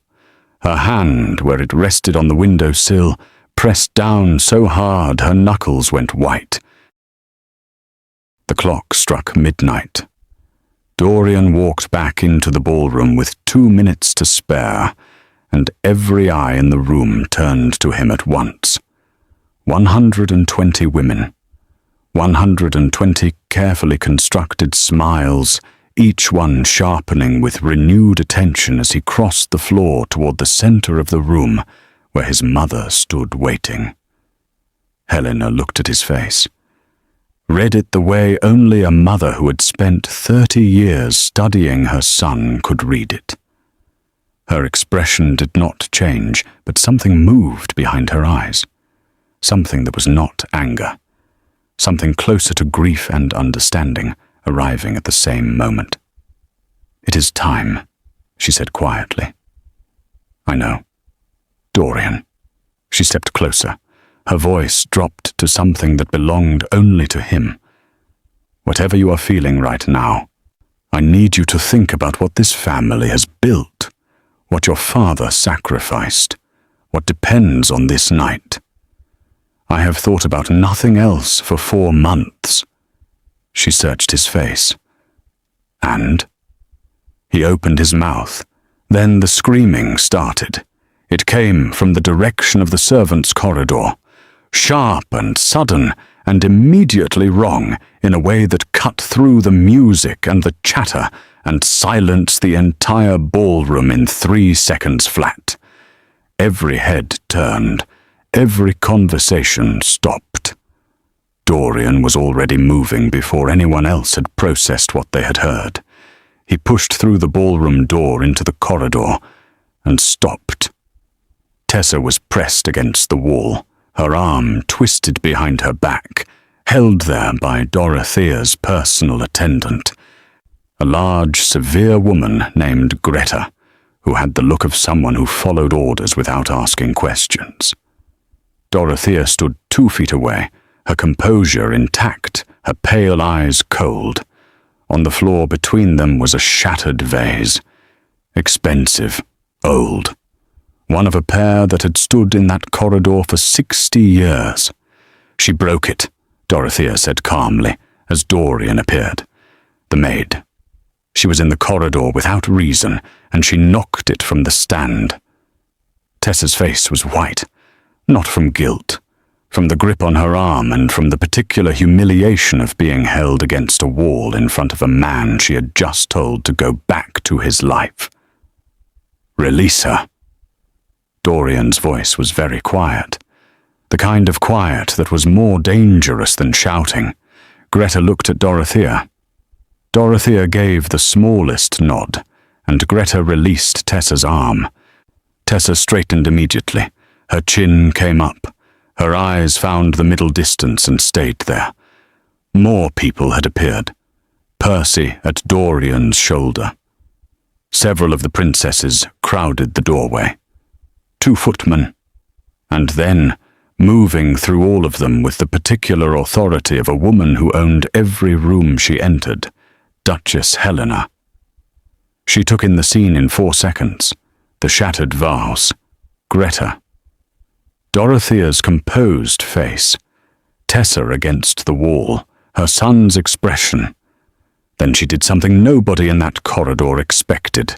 Her hand, where it rested on the window sill, pressed down so hard her knuckles went white. The clock struck midnight. Dorian walked back into the ballroom with 2 minutes to spare, and every eye in the room turned to him at once. 120 women. 120 carefully constructed smiles, each one sharpening with renewed attention as he crossed the floor toward the center of the room where his mother stood waiting. Helena looked at his face, read it the way only a mother who had spent 30 years studying her son could read it. Her expression did not change, but something moved behind her eyes. Something that was not anger. Something closer to grief and understanding, arriving at the same moment. "It is time," she said quietly. "I know. Dorian." She stepped closer. Her voice dropped to something that belonged only to him. "Whatever you are feeling right now, I need you to think about what this family has built, what your father sacrificed, what depends on this night. I have thought about nothing else for 4 months." She searched his face. "And?" He opened his mouth. Then the screaming started. It came from the direction of the servants' corridor, sharp and sudden and immediately wrong in a way that cut through the music and the chatter and silenced the entire ballroom in 3 seconds flat. Every head turned. Every conversation stopped. Dorian was already moving before anyone else had processed what they had heard. He pushed through the ballroom door into the corridor and stopped. Tessa was pressed against the wall, her arm twisted behind her back, held there by Dorothea's personal attendant, a large, severe woman named Greta, who had the look of someone who followed orders without asking questions. Dorothea stood 2 feet away, her composure intact, her pale eyes cold. On the floor between them was a shattered vase. Expensive, old. One of a pair that had stood in that corridor for 60 years. She broke it, Dorothea said calmly, as Dorian appeared. The maid. She was in the corridor without reason, and she knocked it from the stand. Tessa's face was white. Not from guilt, from the grip on her arm and from the particular humiliation of being held against a wall in front of a man she had just told to go back to his life. "Release her." Dorian's voice was very quiet, the kind of quiet that was more dangerous than shouting. Greta looked at Dorothea. Dorothea gave the smallest nod, and Greta released Tessa's arm. Tessa straightened immediately. Her chin came up. Her eyes found the middle distance and stayed there. More people had appeared. Percy at Dorian's shoulder. Several of the princesses crowded the doorway. 2 footmen. And then, moving through all of them with the particular authority of a woman who owned every room she entered, Duchess Helena. She took in the scene in 4 seconds. The shattered vase. Greta. Dorothea's composed face, Tessa against the wall, her son's expression. Then she did something nobody in that corridor expected.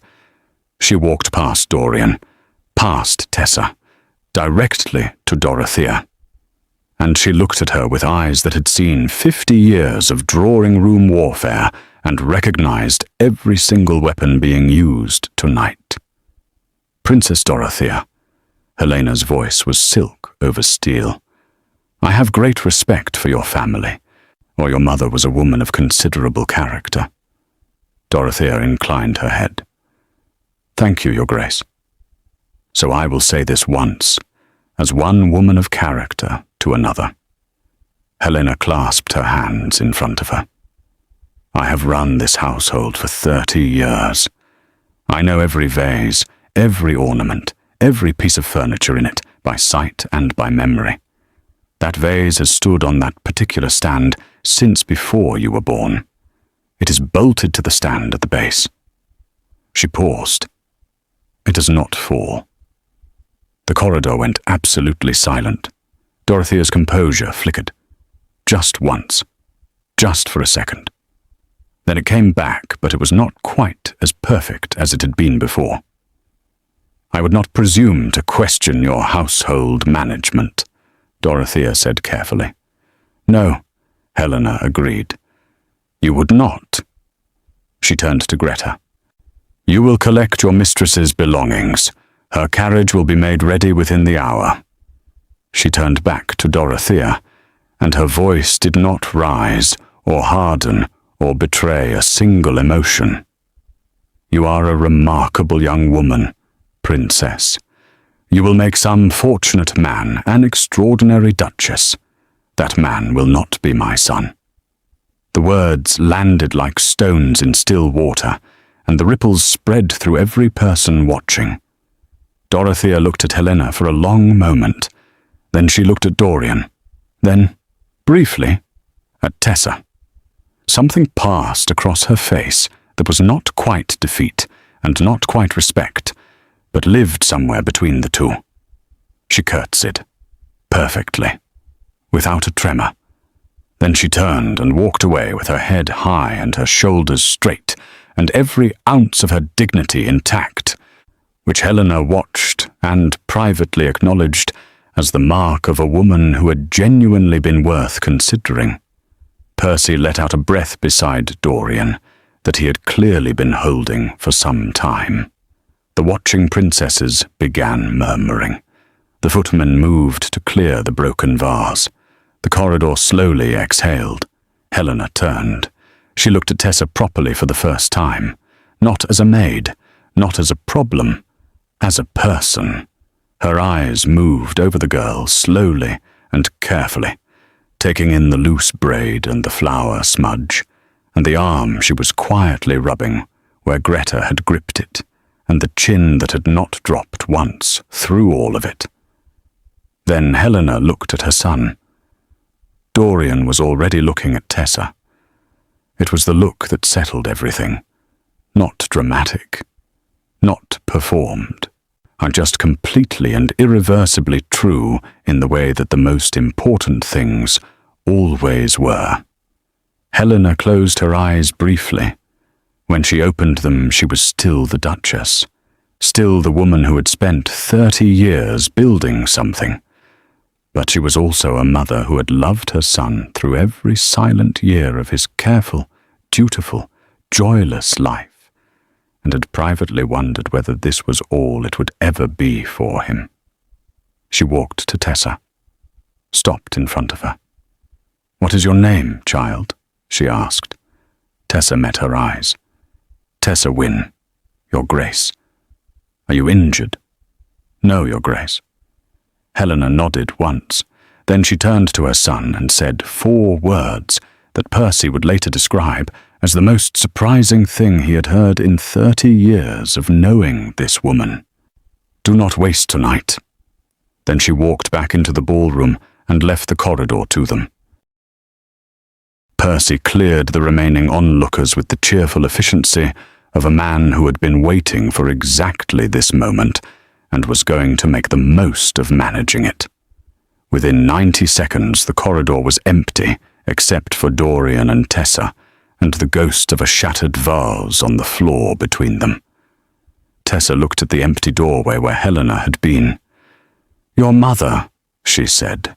She walked past Dorian, past Tessa, directly to Dorothea. And she looked at her with eyes that had seen 50 years of drawing-room warfare and recognized every single weapon being used tonight. "Princess Dorothea," Helena's voice was silk over steel. "I have great respect for your family, or your mother was a woman of considerable character. Dorothea inclined her head. Thank you, Your Grace. So I will say this once, as one woman of character to another. Helena clasped her hands in front of her. I have run this household for 30 years. I know every vase, every ornament, every piece of furniture in it, by sight and by memory. That vase has stood on that particular stand since before you were born. It is bolted to the stand at the base. She paused. It does not fall. The corridor went absolutely silent. Dorothea's composure flickered. Just once. Just for a second. Then it came back, but it was not quite as perfect as it had been before. I would not presume to question your household management, Dorothea said carefully. No, Helena agreed. You would not. She turned to Greta. You will collect your mistress's belongings. Her carriage will be made ready within the hour. She turned back to Dorothea, and her voice did not rise or harden or betray a single emotion. You are a remarkable young woman, Princess. You will make some fortunate man an extraordinary duchess. That man will not be my son. The words landed like stones in still water, and the ripples spread through every person watching. Dorothea looked at Helena for a long moment. Then she looked at Dorian. Then, briefly, at Tessa. Something passed across her face that was not quite defeat and not quite respect, but lived somewhere between the two. She curtsied. Perfectly. Without a tremor. Then she turned and walked away with her head high and her shoulders straight, and every ounce of her dignity intact, which Helena watched and privately acknowledged as the mark of a woman who had genuinely been worth considering. Percy let out a breath beside Dorian that he had clearly been holding for some time. The watching princesses began murmuring. The footman moved to clear the broken vase. The corridor slowly exhaled. Helena turned. She looked at Tessa properly for the first time, not as a maid, not as a problem, as a person. Her eyes moved over the girl slowly and carefully, taking in the loose braid and the flower smudge, and the arm she was quietly rubbing where Greta had gripped it, and the chin that had not dropped once through all of it. Then Helena looked at her son. Dorian was already looking at Tessa. It was the look that settled everything. Not dramatic. Not performed. Just completely and irreversibly true in the way that the most important things always were. Helena closed her eyes briefly. When she opened them, she was still the Duchess. Still the woman who had spent 30 years building something. But she was also a mother who had loved her son through every silent year of his careful, dutiful, joyless life, and had privately wondered whether this was all it would ever be for him. She walked to Tessa, stopped in front of her. "What is your name, child?" she asked. Tessa met her eyes. "Tessa Wynne, Your Grace." "Are you injured?" "No, Your Grace." Helena nodded once. Then she turned to her son and said 4 words that Percy would later describe as the most surprising thing he had heard in 30 years of knowing this woman. "Do not waste tonight." Then she walked back into the ballroom and left the corridor to them. Percy cleared the remaining onlookers with the cheerful efficiency of a man who had been waiting for exactly this moment and was going to make the most of managing it. Within 90 seconds, the corridor was empty, except for Dorian and Tessa, and the ghost of a shattered vase on the floor between them. Tessa looked at the empty doorway where Helena had been. "Your mother," she said,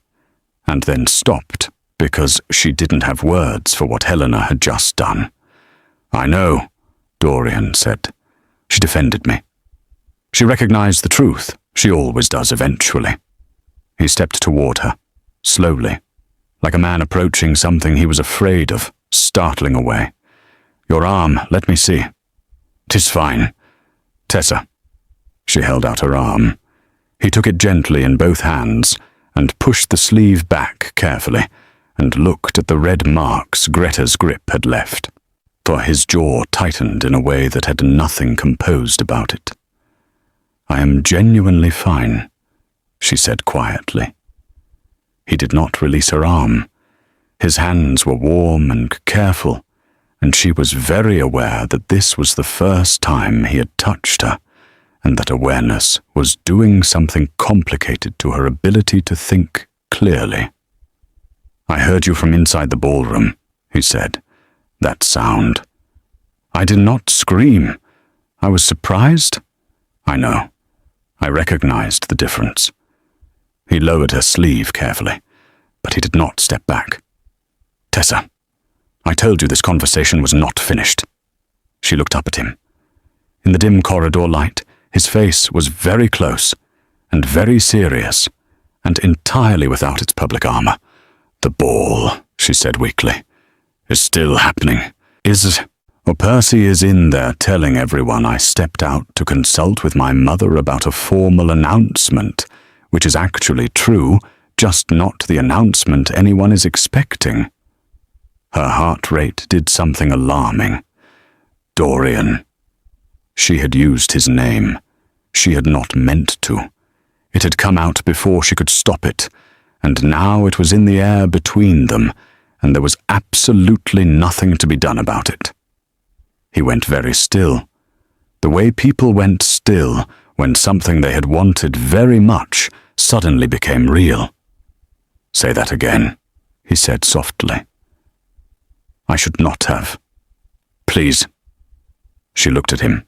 and then stopped because she didn't have words for what Helena had just done. "I know," Dorian said. "She defended me. She recognized the truth. She always does eventually." He stepped toward her, slowly, like a man approaching something he was afraid of, startling away. Your arm, let me see. 'Tis fine. Tessa. She held out her arm. He took it gently in both hands and pushed the sleeve back carefully and looked at the red marks Greta's grip had left, for his jaw tightened in a way that had nothing composed about it. I am genuinely fine, she said quietly. He did not release her arm. His hands were warm and careful, and she was very aware that this was the first time he had touched her, and that awareness was doing something complicated to her ability to think clearly. I heard you from inside the ballroom, he said. That sound. I did not scream. I was surprised. I know. I recognized the difference. He lowered her sleeve carefully, but he did not step back. Tessa, I told you this conversation was not finished. She looked up at him. In the dim corridor light, his face was very close and very serious, and entirely without its public armor. The ball, she said weakly, is still happening. Percy is in there telling everyone I stepped out to consult with my mother about a formal announcement, which is actually true, just not the announcement anyone is expecting. Her heart rate did something alarming. Dorian. She had used his name. She had not meant to. It had come out before she could stop it, and now it was in the air between them, and there was absolutely nothing to be done about it. He went very still, the way people went still when something they had wanted very much suddenly became real. Say that again, he said softly. I should not have. Please. She looked at him,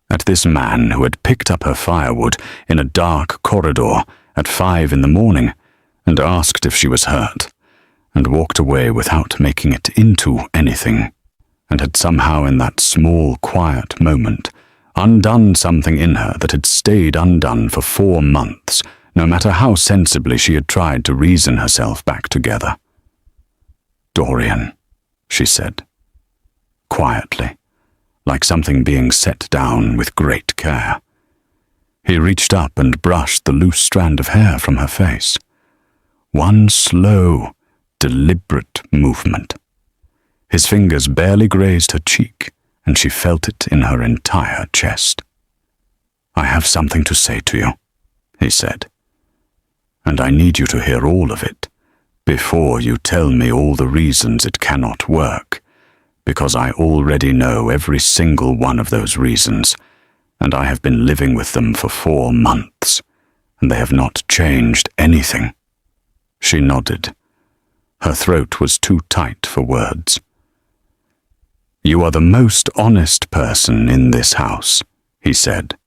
at this man who had picked up her firewood in a dark corridor at 5 a.m, and asked if she was hurt, and walked away without making it into anything, and had somehow in that small, quiet moment undone something in her that had stayed undone for 4 months, no matter how sensibly she had tried to reason herself back together. Dorian, she said, quietly, like something being set down with great care. He reached up and brushed the loose strand of hair from her face. One slow, deliberate movement. His fingers barely grazed her cheek, and she felt it in her entire chest. I have something to say to you, he said, and I need you to hear all of it before you tell me all the reasons it cannot work, because I already know every single one of those reasons, and I have been living with them for 4 months, and they have not changed anything. She nodded. Her throat was too tight for words. You are the most honest person in this house, he said.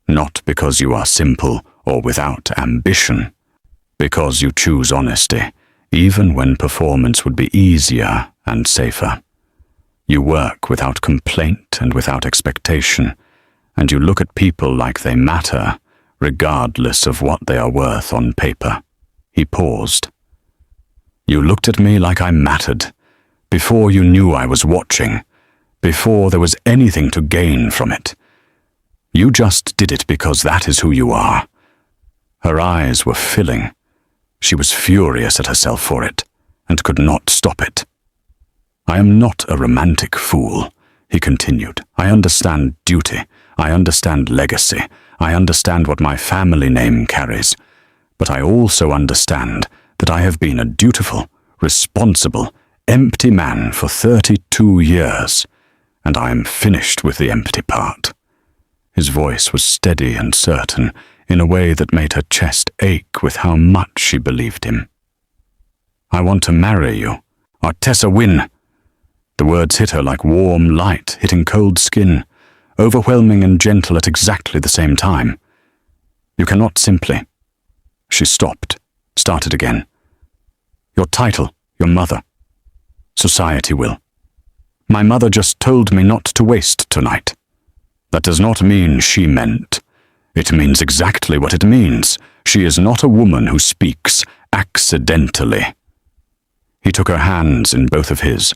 Not because you are simple or without ambition, because you choose honesty, even when performance would be easier and safer. You work without complaint and without expectation, and you look at people like they matter, regardless of what they are worth on paper. He paused. You looked at me like I mattered, before you knew I was watching, before there was anything to gain from it. You just did it because that is who you are. Her eyes were filling. She was furious at herself for it, and could not stop it. I am not a romantic fool, he continued. I understand duty. I understand legacy. I understand what my family name carries. But I also understand that I have been a dutiful, responsible, empty man for 32 years, and I am finished with the empty part. His voice was steady and certain in a way that made her chest ache with how much she believed him. I want to marry you. Tessa win. The words hit her like warm light hitting cold skin, overwhelming and gentle at exactly the same time. You cannot simply. She stopped, started again. Your title, your mother. Society will. My mother just told me not to waste tonight. That does not mean she meant. It means exactly what it means. She is not a woman who speaks accidentally. He took her hands in both of his,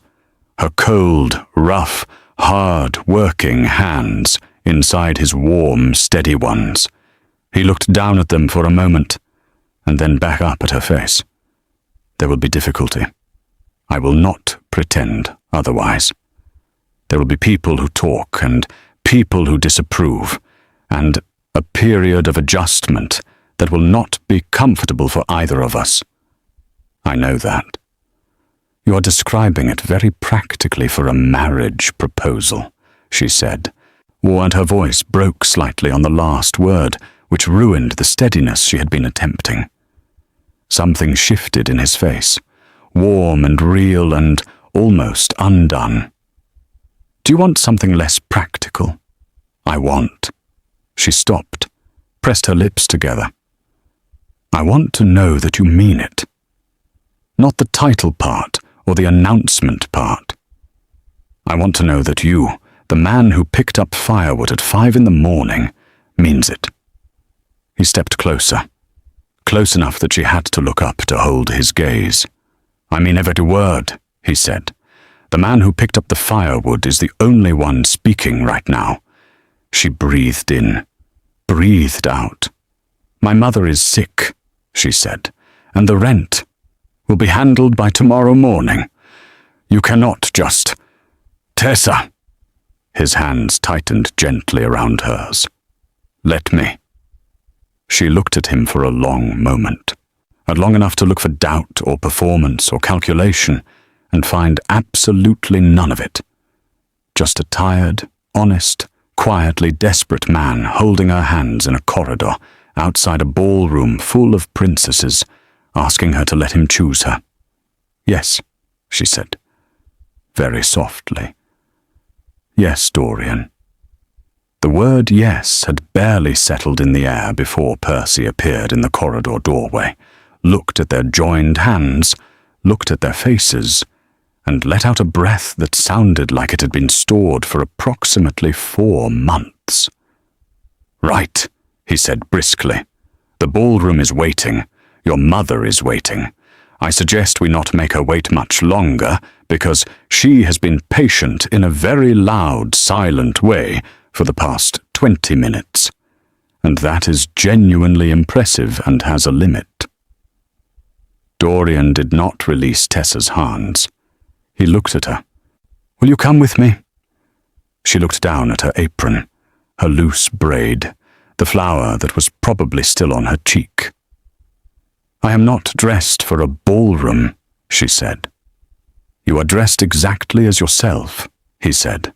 her cold, rough, hard-working hands inside his warm, steady ones. He looked down at them for a moment, and then back up at her face. There will be difficulty. I will not pretend otherwise. There will be people who talk and people who disapprove, and a period of adjustment that will not be comfortable for either of us. I know that. You are describing it very practically for a marriage proposal, she said, and her voice broke slightly on the last word, which ruined the steadiness she had been attempting. Something shifted in his face, warm and real and almost undone. Do you want something less practical? I want. She stopped, pressed her lips together. I want to know that you mean it. Not the title part or the announcement part. I want to know that you, the man who picked up firewood at 5 a.m, means it. He stepped closer, close enough that she had to look up to hold his gaze. I mean every word, he said. The man who picked up the firewood is the only one speaking right now. She breathed in, breathed out. My mother is sick, she said, and the rent will be handled by tomorrow morning. You cannot just... Tessa! His hands tightened gently around hers. Let me. She looked at him for a long moment, long enough to look for doubt or performance or calculation, and find absolutely none of it. Just a tired, honest, quietly desperate man holding her hands in a corridor outside a ballroom full of princesses, asking her to let him choose her. Yes, she said, very softly. Yes, Dorian. The word yes had barely settled in the air before Percy appeared in the corridor doorway, looked at their joined hands, looked at their faces, and let out a breath that sounded like it had been stored for approximately 4 months. Right, he said briskly. The ballroom is waiting. Your mother is waiting. I suggest we not make her wait much longer, because she has been patient in a very loud, silent way for the past 20 minutes. And that is genuinely impressive and has a limit. Dorian did not release Tessa's hands. He looked at her. Will you come with me? She looked down at her apron, her loose braid, the flower that was probably still on her cheek. I am not dressed for a ballroom, she said. You are dressed exactly as yourself, he said.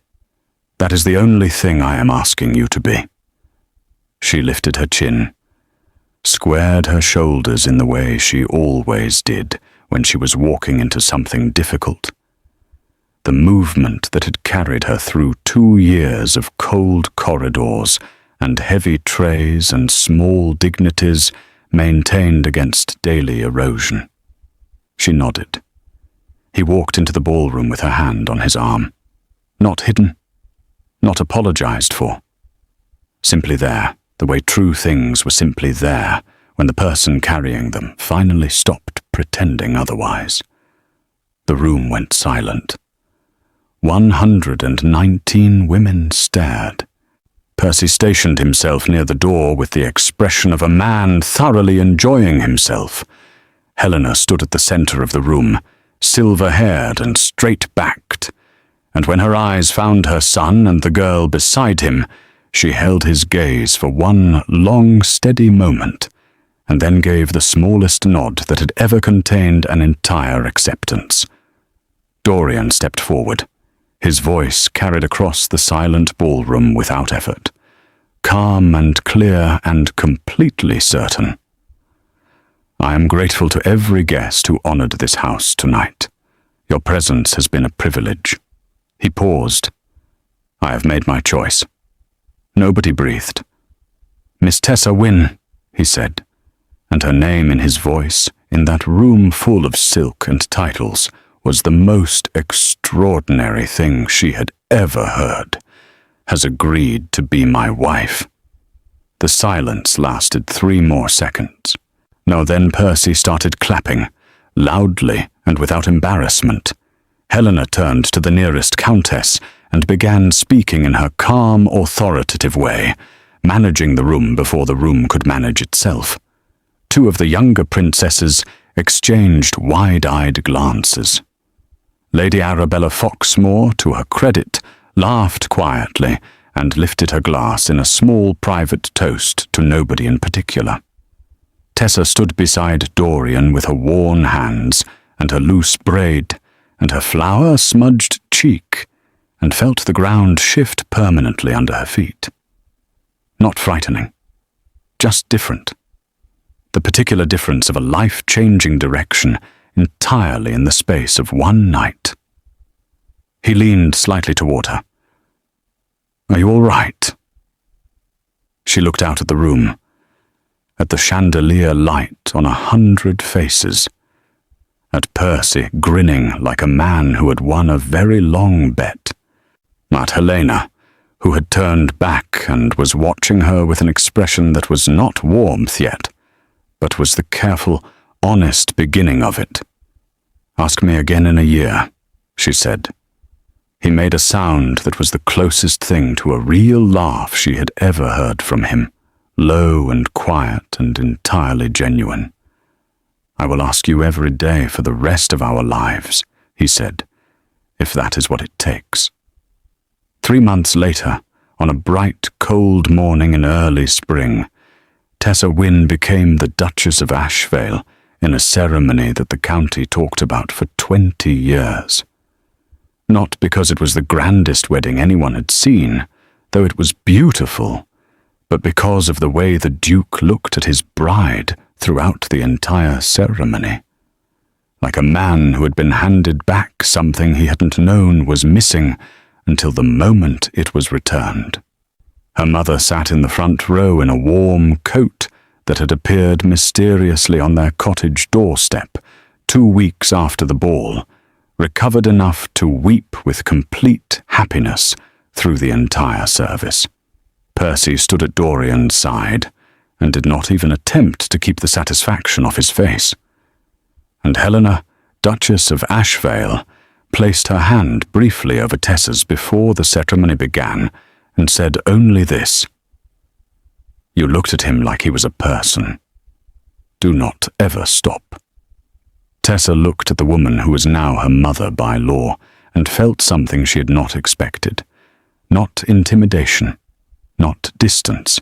That is the only thing I am asking you to be. She lifted her chin, squared her shoulders in the way she always did when she was walking into something difficult. The movement that had carried her through 2 years of cold corridors and heavy trays and small dignities maintained against daily erosion. She nodded. He walked into the ballroom with her hand on his arm. Not hidden, not apologized for. Simply there, the way true things were simply there when the person carrying them finally stopped pretending otherwise. The room went silent. 119 women stared. Percy stationed himself near the door with the expression of a man thoroughly enjoying himself. Helena stood at the center of the room, silver-haired and straight-backed, and when her eyes found her son and the girl beside him, she held his gaze for one long, steady moment, and then gave the smallest nod that had ever contained an entire acceptance. Dorian stepped forward. His voice carried across the silent ballroom without effort, calm and clear and completely certain. I am grateful to every guest who honored this house tonight. Your presence has been a privilege. He paused. I have made my choice. Nobody breathed. Miss Tessa Wynne, he said, and her name in his voice, in that room full of silk and titles, was the most extraordinary thing she had ever heard, has agreed to be my wife. The silence lasted 3 more seconds. Now then Percy started clapping, loudly and without embarrassment. Helena turned to the nearest countess and began speaking in her calm, authoritative way, managing the room before the room could manage itself. Two of the younger princesses exchanged wide-eyed glances. Lady Arabella Foxmore, to her credit, laughed quietly and lifted her glass in a small private toast to nobody in particular. Tessa stood beside Dorian with her worn hands and her loose braid and her flour-smudged cheek, and felt the ground shift permanently under her feet. Not frightening, just different. The particular difference of a life-changing direction entirely in the space of one night. He leaned slightly toward her. "Are you all right?" She looked out at the room, at the chandelier light on 100 faces, at Percy grinning like a man who had won a very long bet, at Helena, who had turned back and was watching her with an expression that was not warmth yet, but was the careful, honest beginning of it. "Ask me again in a year," she said. He made a sound that was the closest thing to a real laugh she had ever heard from him, low and quiet and entirely genuine. "I will ask you every day for the rest of our lives," he said, "if that is what it takes." 3 months later, on a bright, cold morning in early spring, Tessa Wynne became the Duchess of Ashvale in a ceremony that the county talked about for 20 years. Not because it was the grandest wedding anyone had seen, though it was beautiful, but because of the way the Duke looked at his bride throughout the entire ceremony. Like a man who had been handed back something he hadn't known was missing until the moment it was returned. Her mother sat in the front row in a warm coat that had appeared mysteriously on their cottage doorstep 2 weeks after the ball, recovered enough to weep with complete happiness through the entire service. Percy stood at Dorian's side and did not even attempt to keep the satisfaction off his face. And Helena, Duchess of Ashvale, placed her hand briefly over Tessa's before the ceremony began and said only this: "You looked at him like he was a person. Do not ever stop." Tessa looked at the woman who was now her mother by law and felt something she had not expected. Not intimidation, not distance.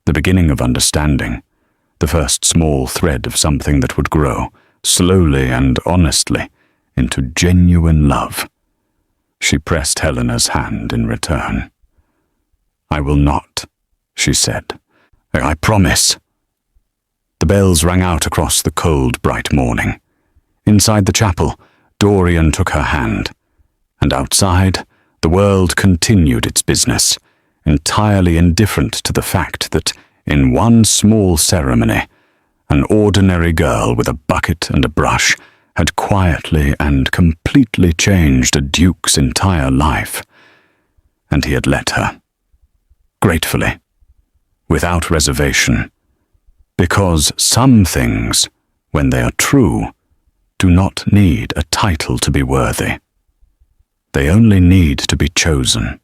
The beginning of understanding, the first small thread of something that would grow, slowly and honestly, into genuine love. She pressed Helena's hand in return. "I will not," she said. "I promise." The bells rang out across the cold, bright morning. Inside the chapel, Dorian took her hand, and outside, the world continued its business, entirely indifferent to the fact that, in one small ceremony, an ordinary girl with a bucket and a brush had quietly and completely changed a duke's entire life. And he had let her. Gratefully. Without reservation. Because some things, when they are true, do not need a title to be worthy. They only need to be chosen.